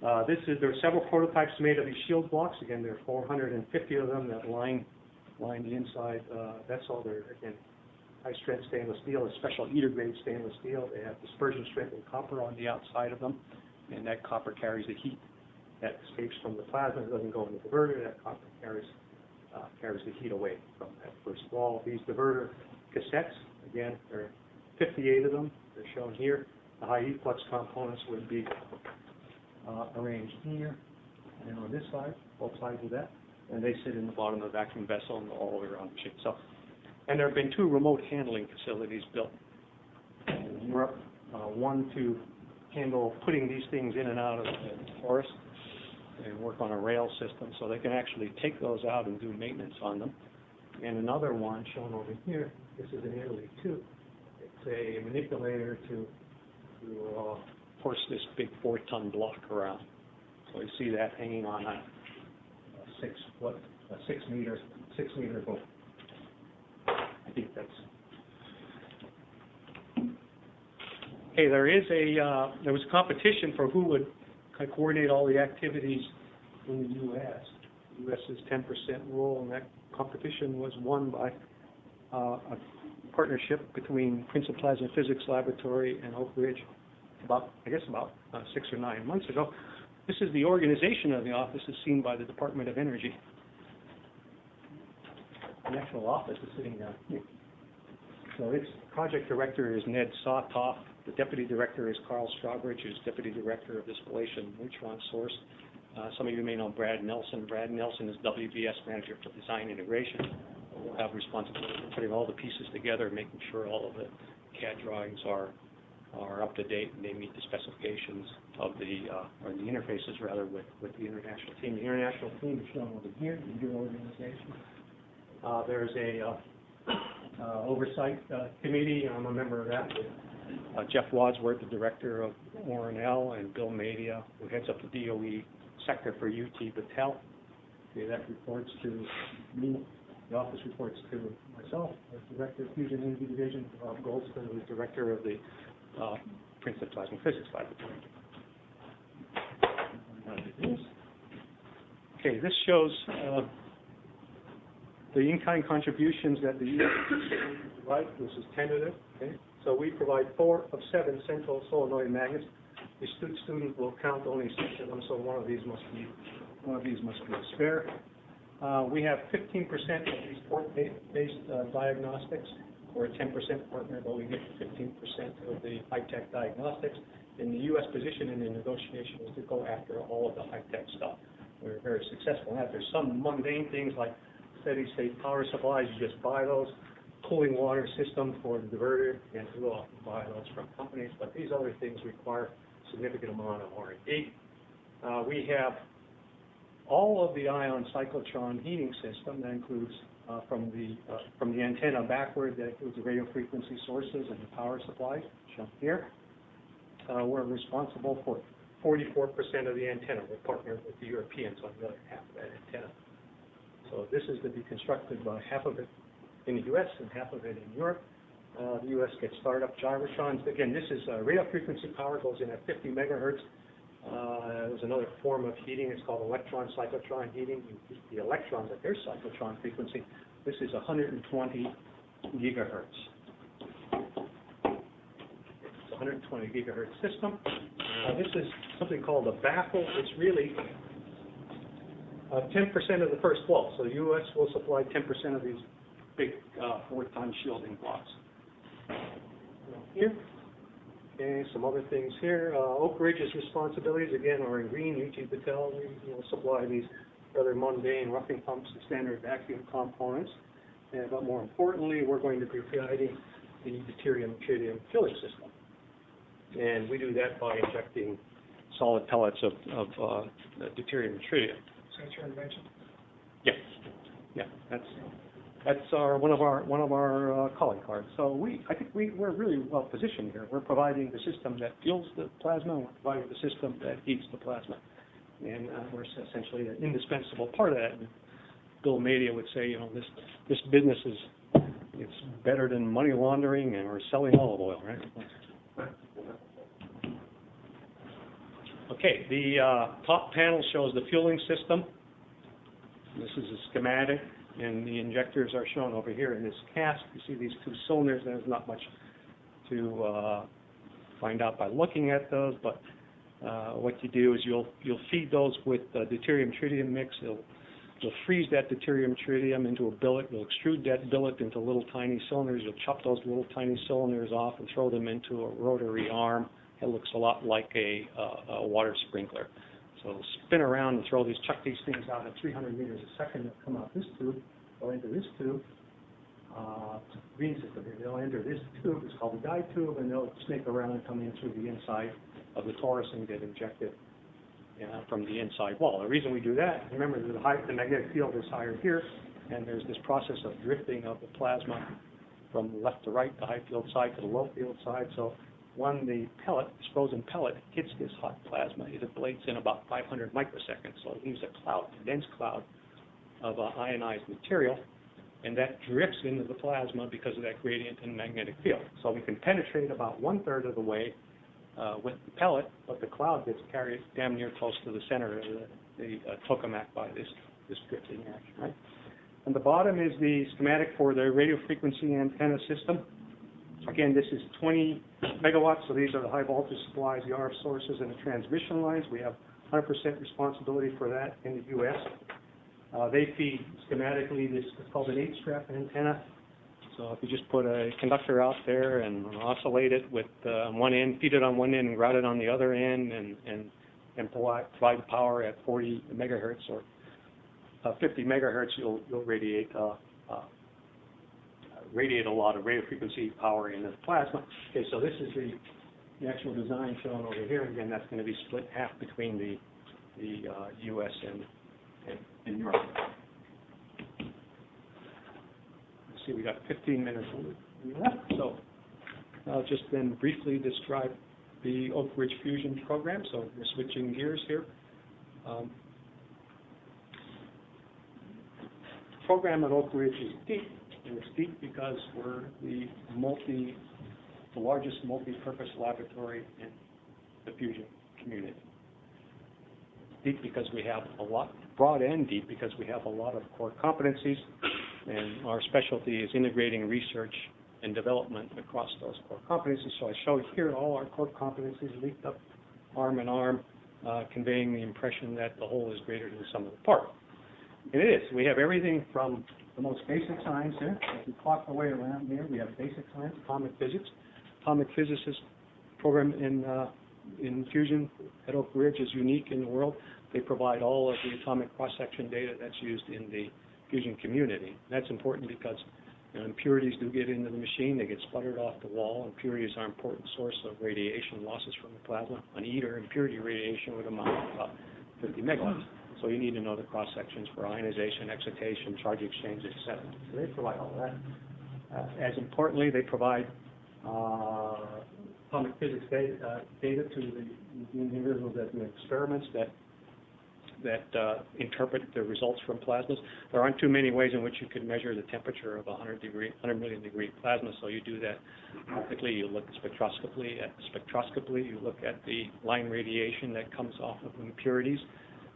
There are several prototypes made of these shield blocks. Again, there are 450 of them that line the inside vessel. They're, again, high-strength stainless steel, a special heater-grade stainless steel. They have dispersion-strengthened copper on the outside of them, and that copper carries the heat that escapes from the plasma. It doesn't go in the diverter. That copper carries the heat away from that first wall. These diverter cassettes, again, there are 58 of them. They're shown here. The high heat flux components would be arranged here and on this side, both sides of that, and they sit in the bottom of the vacuum vessel and all the way around the machine. So, and there have been 2 remote handling facilities built in Europe, one to handle putting these things in and out of the forest and work on a rail system, so they can actually take those out and do maintenance on them. And another one shown over here, this is in Italy too. It's a manipulator to force this big 4-ton block around. So you see that hanging on a 6 meter boat. I think that's. Okay, there was a competition for who would coordinate all the activities in the U.S. The U.S.'s 10% rule, and that competition was won by a partnership between Princeton Plasma Physics Laboratory and Oak Ridge about 6 or 9 months ago. This is the organization of the office as seen by the Department of Energy. The actual office is sitting down here. So its project director is Ned Sawtoff. The deputy director is Carl Strawbridge, who's deputy director of the Spallation Neutron Source. Some of you may know Brad Nelson. Brad Nelson is WBS manager for design integration. We'll have responsibility for putting all the pieces together, making sure all of the CAD drawings are up to date and they meet the specifications of or the interfaces rather with the international team. The international team is shown over here, the your organization. There's a oversight committee. I'm a member of that. Jeff Wadsworth, the director of ORNL, and Bill Madia, who heads up the DOE sector for UT Battelle. Okay, that reports to me. The office reports to myself, as director of Fusion Energy Division. Rob Goldston, who is director of the Princeton Plasma Physics Laboratory. Okay, this shows the in-kind contributions that the U.S. provide. This is tentative. Okay, so we provide 4 of 7 central solenoid magnets. The student will count only 6 of them, so one of these must be a spare. We have 15% of these port-based diagnostics. We're a 10% partner, but we get 15% of the high-tech diagnostics. And the U.S. position in the negotiation is to go after all of the high-tech stuff. We're very successful in that. There's some mundane things like steady-state power supplies. You just buy those. Cooling water system for the diverter, and we will often buy those from companies. But these other things require a significant amount of R&D. We have all of the ion cyclotron heating system. That includes from the antenna backward, that includes the radio frequency sources and the power supplies shown here. We're responsible for 44% of the antenna. We're partnered with the Europeans on the other half of that antenna. So this is to be constructed by half of it in the U.S. and half of it in Europe. The U.S. gets startup gyrotrons. Again, this is radio frequency power, goes in at 50 megahertz. There's another form of heating. It's called electron cyclotron heating. You heat the electrons at their cyclotron frequency. This is 120 gigahertz. It's a 120 gigahertz system. This is something called a baffle. It's really 10% of the first flow. So the U.S. will supply 10% of these big 4-ton shielding blocks. Here. Okay, some other things here. Oak Ridge's responsibilities, again, are in green. UT Battelle, we will supply these rather mundane roughing pumps and standard vacuum components. But more importantly, we're going to be providing the deuterium-tritium filling system. And we do that by injecting solid pellets of deuterium and tritium. So that's your invention? Yes. Yeah, that's one of our calling cards. So I think we're really well positioned here. We're providing the system that fuels the plasma. We're providing the system that heats the plasma, and we're essentially an indispensable part of that. And Bill Madia would say, this business it's better than money laundering and or selling olive oil, right? Okay, the top panel shows the fueling system. This is a schematic. And the injectors are shown over here in this cast. You see these 2 cylinders. There's not much to find out by looking at those, but what you do is you'll feed those with deuterium-tritium mix. You'll freeze that deuterium-tritium into a billet. You'll extrude that billet into little tiny cylinders. You'll chop those little tiny cylinders off and throw them into a rotary arm. It looks a lot like a water sprinkler. So it'll spin around and chuck these things out at 300 meters a second. They'll come out this tube, go into this tube. Green system here. They'll enter this tube. It's called the guide tube, and they'll snake around and come in through the inside of the torus and get injected from the inside wall. The reason we do that, remember, the magnetic field is higher here, and there's this process of drifting of the plasma from left to right, the high field side to the low field side. So when the pellet, this frozen pellet, hits this hot plasma, it ablates in about 500 microseconds. So it leaves a dense cloud of ionized material, and that drifts into the plasma because of that gradient in magnetic field. So we can penetrate about 1/3 of the way with the pellet, but the cloud gets carried damn near close to the center of the tokamak by this drifting action, right? On the bottom is the schematic for the radio frequency antenna system. Again, this is 20 megawatts, so these are the high voltage supplies, the RF sources, and the transmission lines. We have 100% responsibility for that in the U.S. They feed schematically this is called an 8-strap antenna. So if you just put a conductor out there and oscillate it with one end, feed it on one end and ground it on the other end, and provide power at 40 megahertz or 50 megahertz, you'll radiate a lot of radio frequency power into the plasma. Okay, so this is the actual design shown over here. Again, that's going to be split half between the U.S. and Europe. Let's see, we got 15 minutes left. So I'll just then briefly describe the Oak Ridge Fusion program. So we're switching gears here. The program at Oak Ridge is deep. And it's deep because we're the largest multi-purpose laboratory in the fusion community. Deep because we have broad and deep because we have a lot of core competencies, and our specialty is integrating research and development across those core competencies. So I show here all our core competencies linked up arm in arm, conveying the impression that the whole is greater than the sum of the parts. And it is. We have everything from the most basic science here. If you clock the way around here, we have basic science, atomic physics. Atomic physicists program in fusion at Oak Ridge is unique in the world. They provide all of the atomic cross-section data that's used in the fusion community. That's important because impurities do get into the machine. They get sputtered off the wall. Impurities are an important source of radiation losses from the plasma. An ITER, impurity radiation, would amount to about 50 megawatts. So you need to know the cross-sections for ionization, excitation, charge exchange, etc. So they provide all that. As importantly, they provide atomic physics data to the individuals that do experiments that interpret the results from plasmas. There aren't too many ways in which you can measure the temperature of a 100 million degree plasma, so you do that optically. You look spectroscopically. You look at the line radiation that comes off of impurities.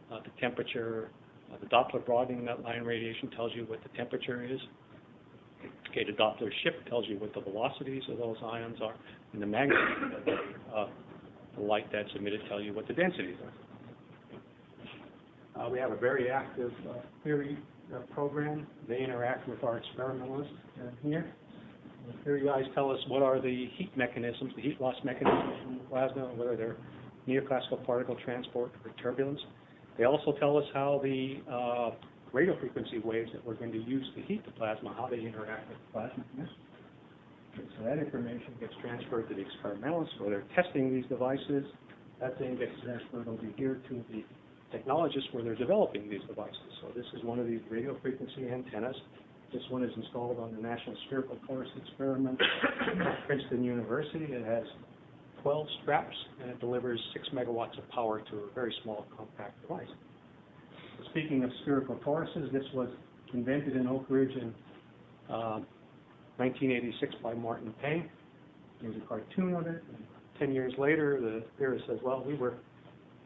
The temperature, the Doppler broadening of that line radiation tells you what the temperature is. Okay, the Doppler shift tells you what the velocities of those ions are, and the magnitude of the light that's emitted tell you what the densities are. We have a very active theory program. They interact with our experimentalists here. The theory guys tell us what are the heat mechanisms, the heat loss mechanisms in the plasma, whether they're neoclassical particle transport or turbulence. They also tell us how the radio frequency waves that we're going to use to heat the plasma, how they interact with the plasma. Okay, so that information gets transferred to the experimentalists where they're testing these devices. That then gets transferred over here to the technologists where they're developing these devices. So this is one of these radio frequency antennas. This one is installed on the National Spherical Torus experiment at Princeton University. It has 12 straps, and it delivers 6 megawatts of power to a very small, compact device. So speaking of spherical toruses, this was invented in Oak Ridge in 1986 by Martin Peng. There's a cartoon of it. And 10 years later, the theorist says, well, we were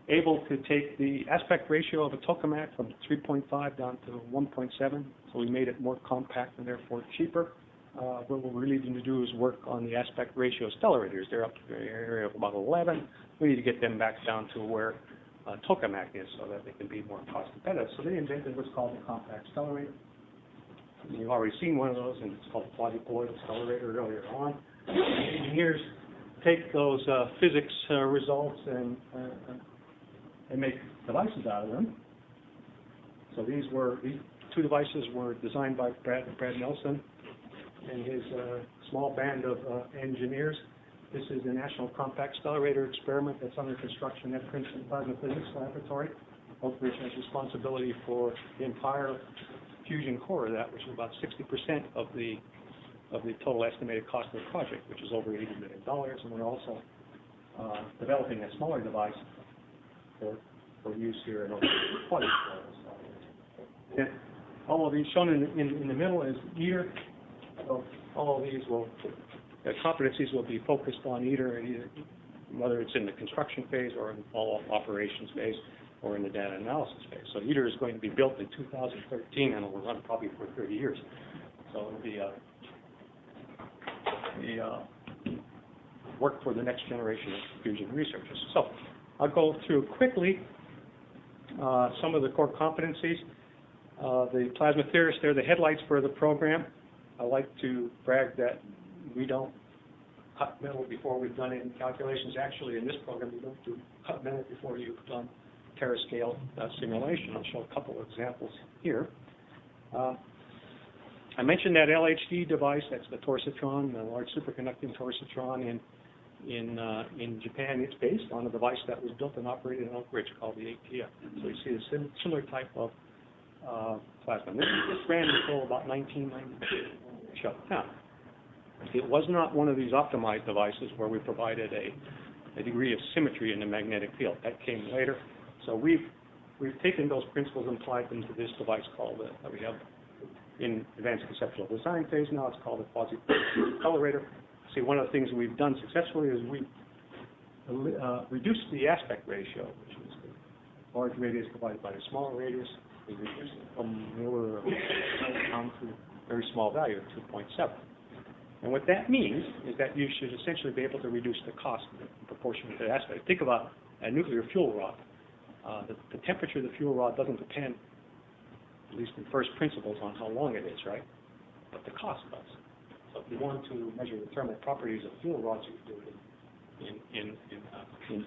able to take the aspect ratio of a tokamak from 3.5 down to 1.7, so we made it more compact and therefore cheaper. What we're really going to do is work on the aspect ratio accelerators. They're up to an area of about 11. We need to get them back down to where tokamak is so that they can be more cost competitive. So they invented what's called the compact accelerator. You've already seen one of those, and it's called the quasi-poloid accelerator earlier on. Engineers take those physics results and make devices out of them. So these two devices were designed by Brad Nelson and his small band of engineers. This is the National Compact Accelerator experiment that's under construction at Princeton Plasma Physics Laboratory. Oak Ridge has responsibility for the entire fusion core of that, which is about 60% of the total estimated cost of the project, which is over $80 million. And we're also developing a smaller device for use here in Oak Ridge. And all of these shown in the middle is ITER. So all of these competencies will be focused on ITER, whether it's in the construction phase or in all operations phase or in the data analysis phase. So ITER is going to be built in 2013 and it will run probably for 30 years. So it'll be work for the next generation of fusion researchers. So I'll go through quickly some of the core competencies. The plasma theorists, they're the headlights for the program. I like to brag that we don't cut metal before we've done any calculations. Actually, in this program, you don't do cut metal before you've done terascale simulation. I'll show a couple of examples here. I mentioned that LHD device, that's the torsatron, the large superconducting torsatron in Japan. It's based on a device that was built and operated in Oak Ridge called the ATF. So you see a similar type of plasma. This ran until about 1992, shut down. It was not one of these optimized devices where we provided a degree of symmetry in the magnetic field. That came later. So we've taken those principles and applied them to this device called that we have in advanced conceptual design phase now. It's called a quasi-accelerator. See, one of the things we've done successfully is we reduced the aspect ratio, which is the large radius divided by the smaller radius. We reduced it from Milora down to a very small value of 2.7. And what that means is that you should essentially be able to reduce the cost in proportion to the aspect. Think about a nuclear fuel rod. The temperature of the fuel rod doesn't depend, at least in first principles, on how long it is, right? But the cost does. So if you want to measure the thermal properties of fuel rods, you can do it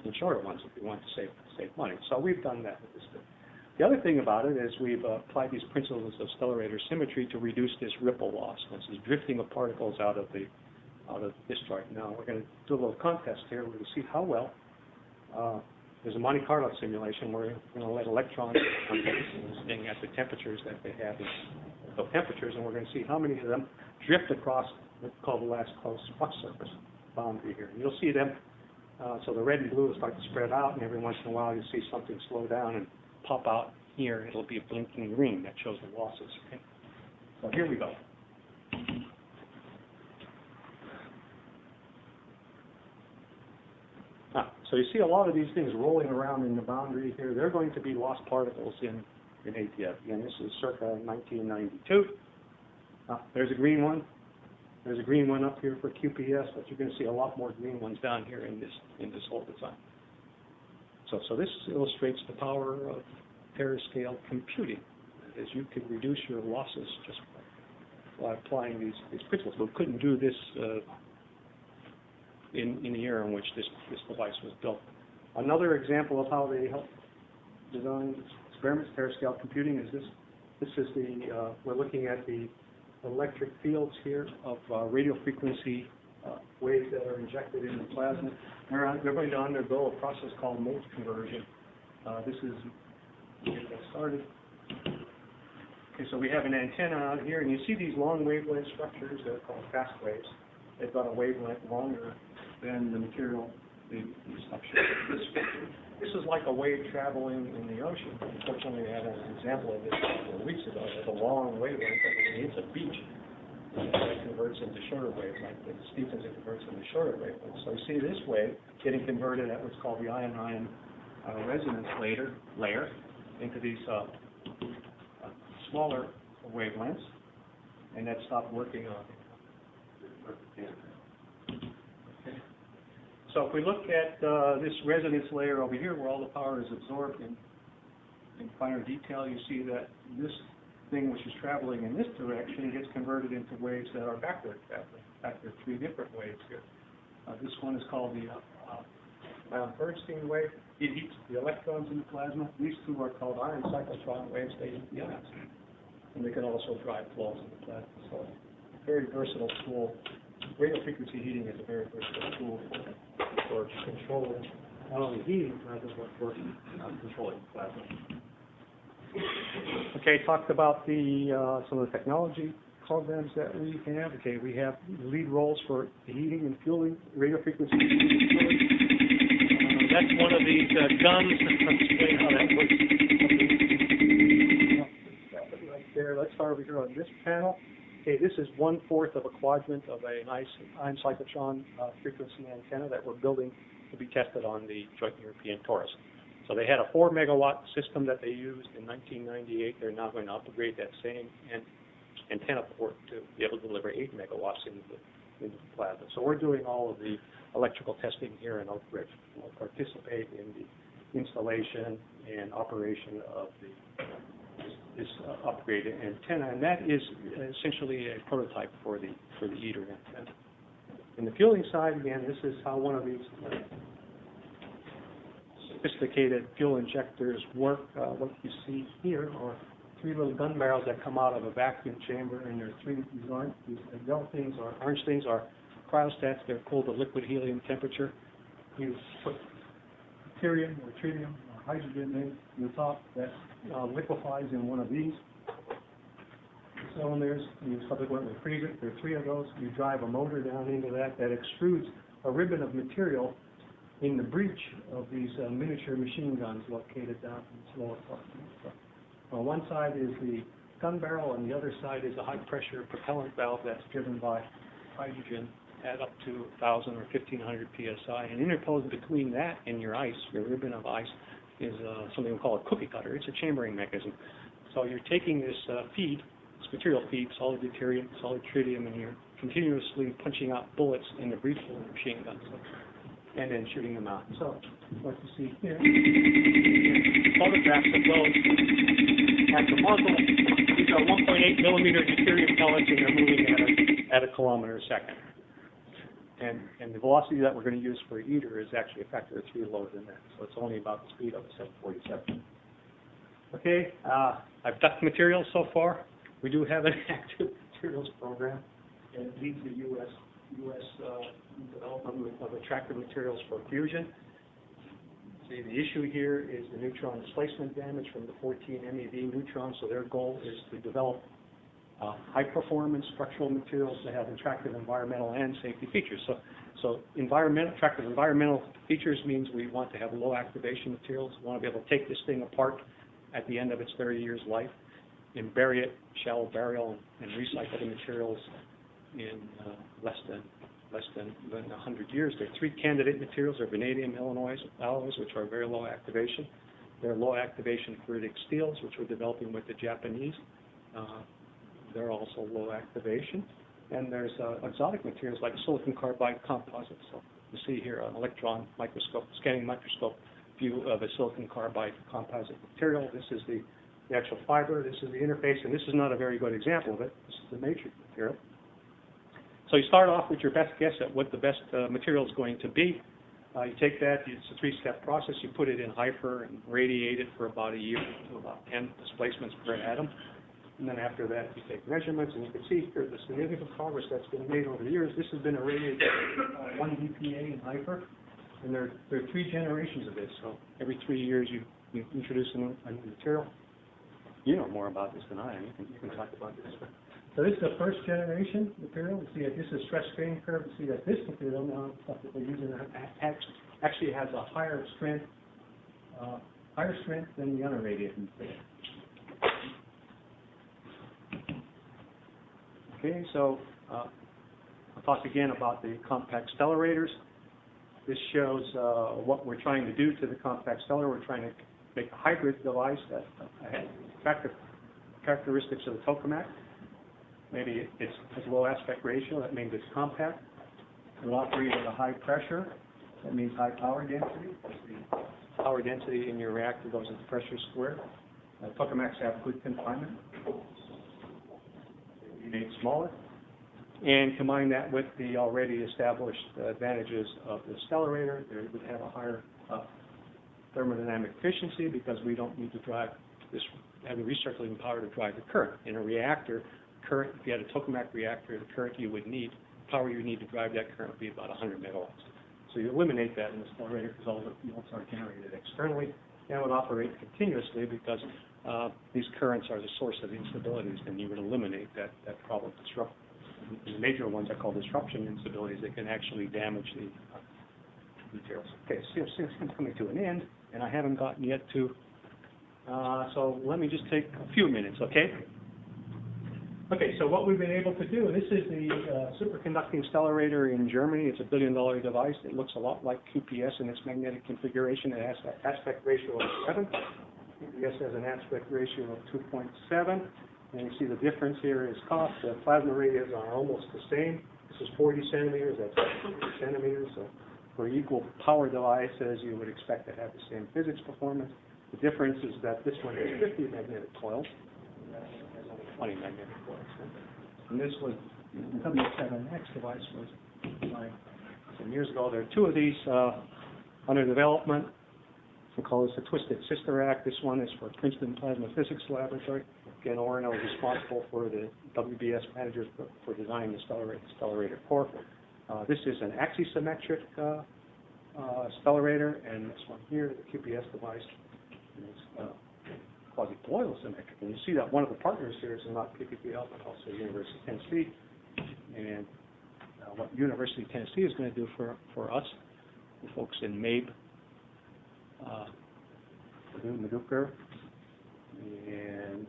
in shorter ones if you want to save money. So we've done that with this thing. The other thing about it is we've applied these principles of stellarator symmetry to reduce this ripple loss, this is drifting of particles out of the discharge. Now we're going to do a little contest here. We're going to see how well. There's a Monte Carlo simulation where we're going to let electrons staying at the temperatures that they have in those temperatures, and we're going to see how many of them drift across what's called the last close flux surface boundary here. And you'll see them, so the red and blue will start to spread out, and every once in a while you'll see something slow down and pop out here. It'll be a blinking green that shows the losses. Okay? So here we go. So you see a lot of these things rolling around in the boundary here. They're going to be lost particles in ATF. Again, this is circa 1992. There's a green one. There's a green one up here for QPS, but you're going to see a lot more green ones down here in this whole design. So this illustrates the power of terascale computing, as you can reduce your losses just by applying these principles. We couldn't do this in the era in which this device was built. Another example of how they help design experiments, terascale computing, is this. This is we're looking at the electric fields here of radio frequency waves that are injected in the plasma. They're going to undergo a process called mode conversion. This is, get that started. Okay, so we have an antenna out here, and you see these long wavelength structures that are called fast waves. They've got a wavelength longer than the material, the structure. This is like a wave traveling in the ocean. Unfortunately, we had an example of this a couple of weeks ago. It's a long wavelength. It's a beach. It converts into shorter waves, like the Stephens, it converts into shorter wavelengths. So you see this wave getting converted at what's called the ion-ion resonance layer into these smaller wavelengths, and that stopped working on it. Okay. So if we look at this resonance layer over here, where all the power is absorbed in finer detail, you see that this thing which is traveling in this direction gets converted into waves that are backward traveling. In fact, there are three different waves here. This one is called the Bernstein wave. It heats the electrons in the plasma. These two are called ion cyclotron waves. They heat the ions. And they can also drive flows in the plasma. So very versatile tool. Radio frequency heating is a very versatile tool for controlling not only heating plasma, but for controlling plasma. Okay, talked about some of the technology programs that we have. Okay, we have lead roles for heating and fueling radio frequency. That's one of these guns. Let's explain how that works. Right there. Let's start over here on this panel. Okay, this is 1/4 of a quadrant of an ion cyclotron frequency antenna that we're building to be tested on the Joint European Torus. So they had a 4 megawatt system that they used in 1998. They're now going to upgrade that same antenna port to be able to deliver 8 megawatts into the plasma. So we're doing all of the electrical testing here in Oak Ridge. We'll participate in the installation and operation of this upgraded antenna, and that is essentially a prototype for the eater antenna. In the fueling side, again, this is how one of these sophisticated fuel injectors work. What you see here are 3 little gun barrels that come out of a vacuum chamber, and there are 3. These yellow things or orange things are cryostats. They're cooled to liquid helium temperature. You put deuterium or tritium or hydrogen in the top that liquefies in one of these cylinders. You subsequently freeze it. There are 3 of those. You drive a motor down into that extrudes a ribbon of material in the breech of these miniature machine guns located down in this lower part. So, on one side is the gun barrel, and the other side is a high-pressure propellant valve that's driven by hydrogen at up to 1,000 or 1,500 psi. And interposed between that and your ice, your ribbon of ice, is something we call a cookie cutter. It's a chambering mechanism. So you're taking this feed, this material feed, solid deuterium, solid tritium, and you're continuously punching out bullets in the breech of the machine gun, and then shooting them out. So what you see here, photographs of those at the muzzle. These are 1.8 millimeter deuterium pellets, and they're moving at a kilometer a second. And the velocity that we're going to use for a eater is actually a factor of 3 lower than that. So it's only about the speed of a 747. Okay, I've ducked materials so far. We do have an active materials program, and it leads the U.S. development of attractive materials for fusion. See, the issue here is the neutron displacement damage from the 14 MeV neutrons. So their goal is to develop high-performance structural materials that have attractive environmental and safety features. So attractive environmental features means we want to have low activation materials. We want to be able to take this thing apart at the end of its 30 years life and bury it, shallow burial, and recycle the materials in less than 100 years. There are 3 candidate materials. They're vanadium alloys, which are very low activation. They're low activation ferritic steels, which we're developing with the Japanese. They're also low activation. And there's exotic materials like silicon carbide composites. So you see here an electron microscope, scanning microscope view of a silicon carbide composite material. This is the actual fiber. This is the interface, and this is not a very good example of it. This is the matrix material. So you start off with your best guess at what the best material is going to be. You take that, it's a 3-step process. You put it in HYPER and radiate it for about a year to about 10 displacements per atom. And then after that, you take measurements, and you can see here the significant progress that's been made over the years. This has been irradiated 1 dPa in HYPER, and there are 3 generations of this. So every 3 years, you introduce a new material. You know more about this than I am. You can talk about this. So this is the first generation material. You see that this is stress strain curve. You see that this material now, stuff that we're using, actually has a higher strength than the unirradiated material. Okay, so I'll talk again about the compact stellarators. This shows what we're trying to do to the compact stellar. We're trying to make a hybrid device that has characteristics of the tokamak. Maybe it has low aspect ratio. That means it's compact. It will operate at a high pressure. That means high power density. The power density in your reactor goes into pressure squared. Tokamaks have good confinement. Be made smaller. And combine that with the already established advantages of the stellarator. They would have a higher thermodynamic efficiency because we don't need to drive this, have the recirculating power to drive the current. In a reactor, current, if you had a tokamak reactor, the current you would need, power you need to drive that current would be about 100 megawatts. So you eliminate that in the stellarator because all the fields are generated externally and would operate continuously because these currents are the source of the instabilities, and you would eliminate that problem. The major ones are called disruption instabilities that can actually damage the materials. Okay, so it's coming to an end, and I haven't gotten yet to, so let me just take a few minutes, okay? Okay, so what we've been able to do, this is the superconducting stellarator in Germany. It's a $1 billion device. It looks a lot like QPS in its magnetic configuration. It has an aspect ratio of 7. QPS has an aspect ratio of 2.7. And you see the difference here is cost. The plasma radios are almost the same. This is 40 centimeters, that's 50 centimeters. So for equal power devices, you would expect to have the same physics performance. The difference is that this one has 50 magnetic coils, and that one has only 20 magnetic coils. And this was, the W7X device was designed some years ago. There are two of these under development. We call this a Twisted Sister Act. This one is for Princeton Plasma Physics Laboratory. Again, ORNL is responsible for the WBS managers for designing the stellarator core. This is an axisymmetric stellarator, and this one here, the QPS device, is quasi-Boyle symmetric. And you see that one of the partners here is not PPPL, but also University of Tennessee. And what University of Tennessee is going to do for us, the folks in MABE, Maduker, and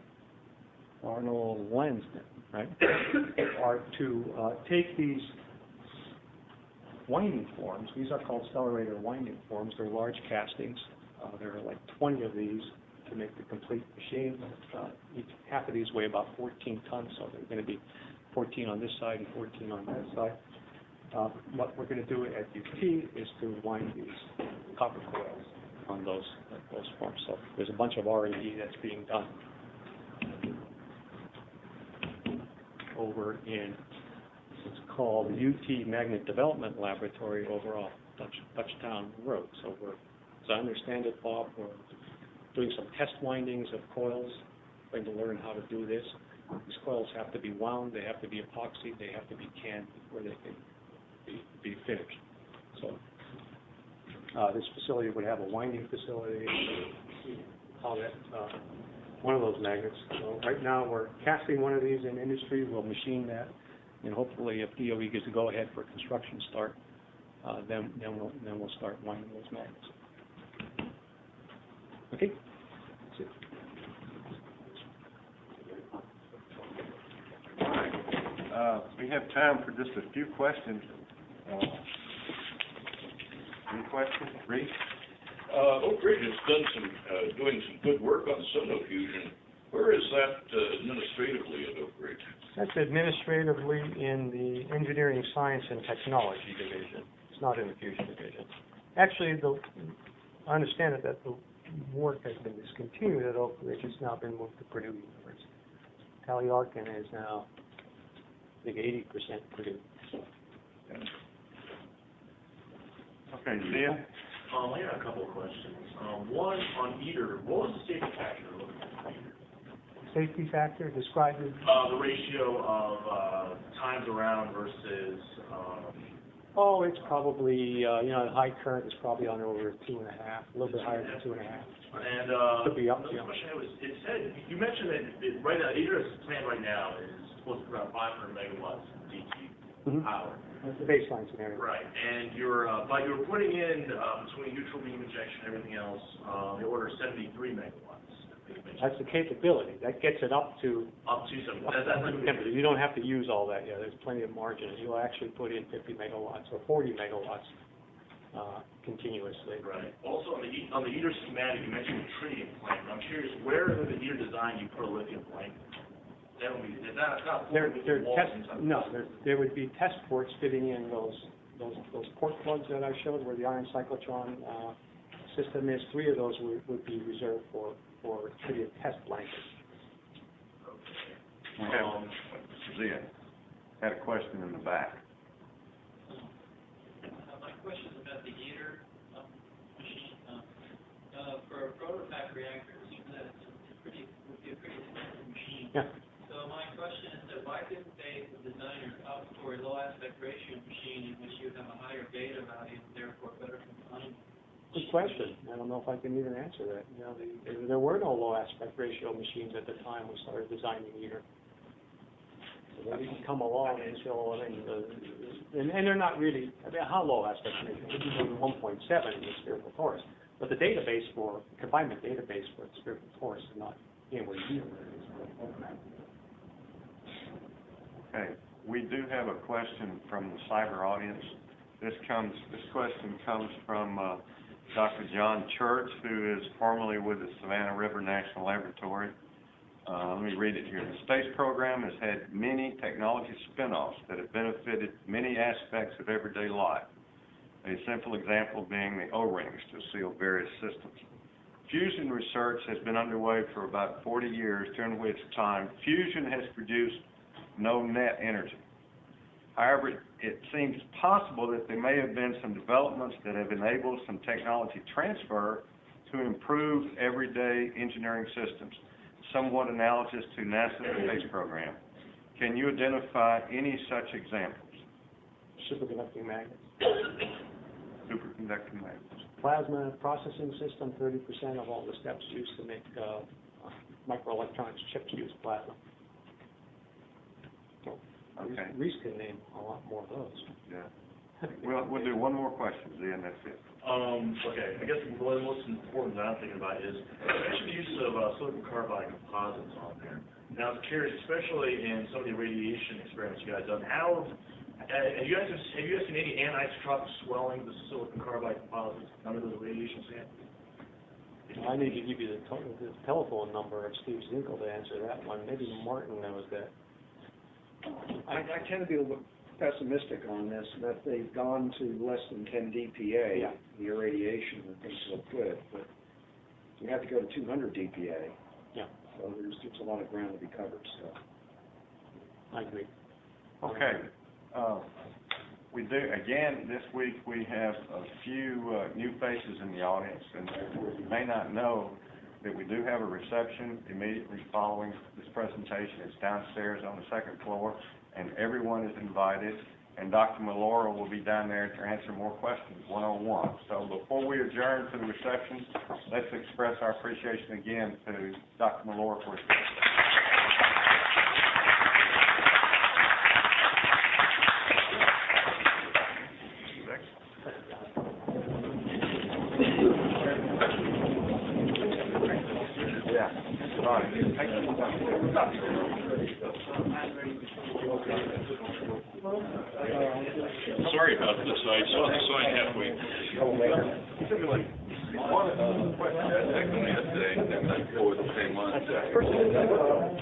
Arnold Lens, right, are to take these winding forms. These are called stellarator winding forms. They're large castings. There are like 20 of these to make the complete machine. Each half of these weigh about 14 tons, so they're going to be 14 on this side and 14 on that side. What we're going to do at UT is to wind these copper coils on those forms. So there's a bunch of R&D that's being done over in what's called the UT Magnet Development Laboratory over off Dutchtown Road. So we're, as I understand it, Bob, we're doing some test windings of coils, trying to learn how to do this. These coils have to be wound, they have to be epoxied, they have to be canned before they can be finished. So this facility would have a winding facility, call that one of those magnets. So right now we're casting one of these in industry. We'll machine that, and hopefully if DOE gives a go-ahead for construction start, then we'll start winding those magnets. Okay. That's it. All right. We have time for just a few questions. Any questions? Reed? Oak Ridge has done doing some good work on sonofusion. Where is that administratively at Oak Ridge? That's administratively in the Engineering, Science, and Technology Division. It's not in the Fusion Division. Actually, I understand that the work has been discontinued at Oak Ridge. It's now been moved to Purdue University. Tally Arkin is now, I think, 80% Purdue. Okay, Zia? I got a couple of questions. One, on ITER, what was the safety factor looking at ITER? Safety factor described as? The ratio of times around versus... Oh, it's probably, the high current is probably on over 2.5, a little bit higher than 2.5. And could be up, the question was, it said, you mentioned that right now, ITER's plan right now is supposed to be around 500 megawatts DC power. That's the baseline scenario. Right, and but you're putting in, between neutral beam injection and everything else, the order of 73 megawatts. That's the capability. That gets it up to... Up to some... That's you don't have to use all that. Yeah, there's plenty of margin. You'll actually put in 50 megawatts or 40 megawatts continuously. Right. Also, on the ITER schematic, you mentioned the tritium plant. I'm curious, where in the ITER design you put a lithium plant? There would be test ports fitting in those port plugs that I showed where the ion cyclotron system is. 3 of those would be reserved for tritium test blankets. Okay. Zia had a question in the back. My question is about the ITER machine. For a prototype reactor, it seems that would be a pretty expensive machine. Yeah. So my question is that why didn't they, the designers, opt for a low aspect ratio machine in which you have a higher beta value and therefore better confinement? Good question. I don't know if I can even answer that. There were no low aspect ratio machines at the time we started designing ITER. So they didn't come along until, and they're not really, how low aspect ratio? It would be 1.7 in the spherical torus. But the database confinement database for the spherical torus is not anywhere near where it is for the program. Okay, we do have a question from the cyber audience. This question comes from Dr. John Church, who is formerly with the Savannah River National Laboratory. Let me read it here. The space program has had many technology spin-offs that have benefited many aspects of everyday life. A simple example being the O-rings to seal various systems. Fusion research has been underway for about 40 years, during which time fusion has produced no net energy. However, it seems possible that there may have been some developments that have enabled some technology transfer to improve everyday engineering systems, somewhat analogous to NASA's space program. Can you identify any such examples? Superconducting magnets. Superconducting magnets. Plasma processing system, 30% of all the steps used to make microelectronics chips use plasma. So, Okay. Reese can name a lot more of those. Yeah. We'll do one more question, then that's it. Okay, I guess one of the most important that I'm thinking about is the use of silicon carbide composites on there. Now, I was curious, especially in some of the radiation experiments you guys done, have you guys seen any anisotropic swelling of the silicon carbide composites under the radiation sample? I need to give you the telephone number of Steve Zinkel to answer that one. Maybe Martin knows that. I tend to be a little pessimistic on this, that they've gone to less than 10 dPa, Yeah. the irradiation, and things look good, but you have to go to 200 dPa. Yeah. So there's a lot of ground to be covered still. I agree. Okay. We do, again, this week we have a few new faces in the audience, and therefore you may not know that we do have a reception immediately following this presentation. It's downstairs on the second floor, and everyone is invited, and Dr. Milora will be down there to answer more questions one-on-one. So before we adjourn to the reception, let's express our appreciation again to Dr. Milora for his Sorry about this, I saw the sign halfway. It took me like one question, that day, and then I forward the same one.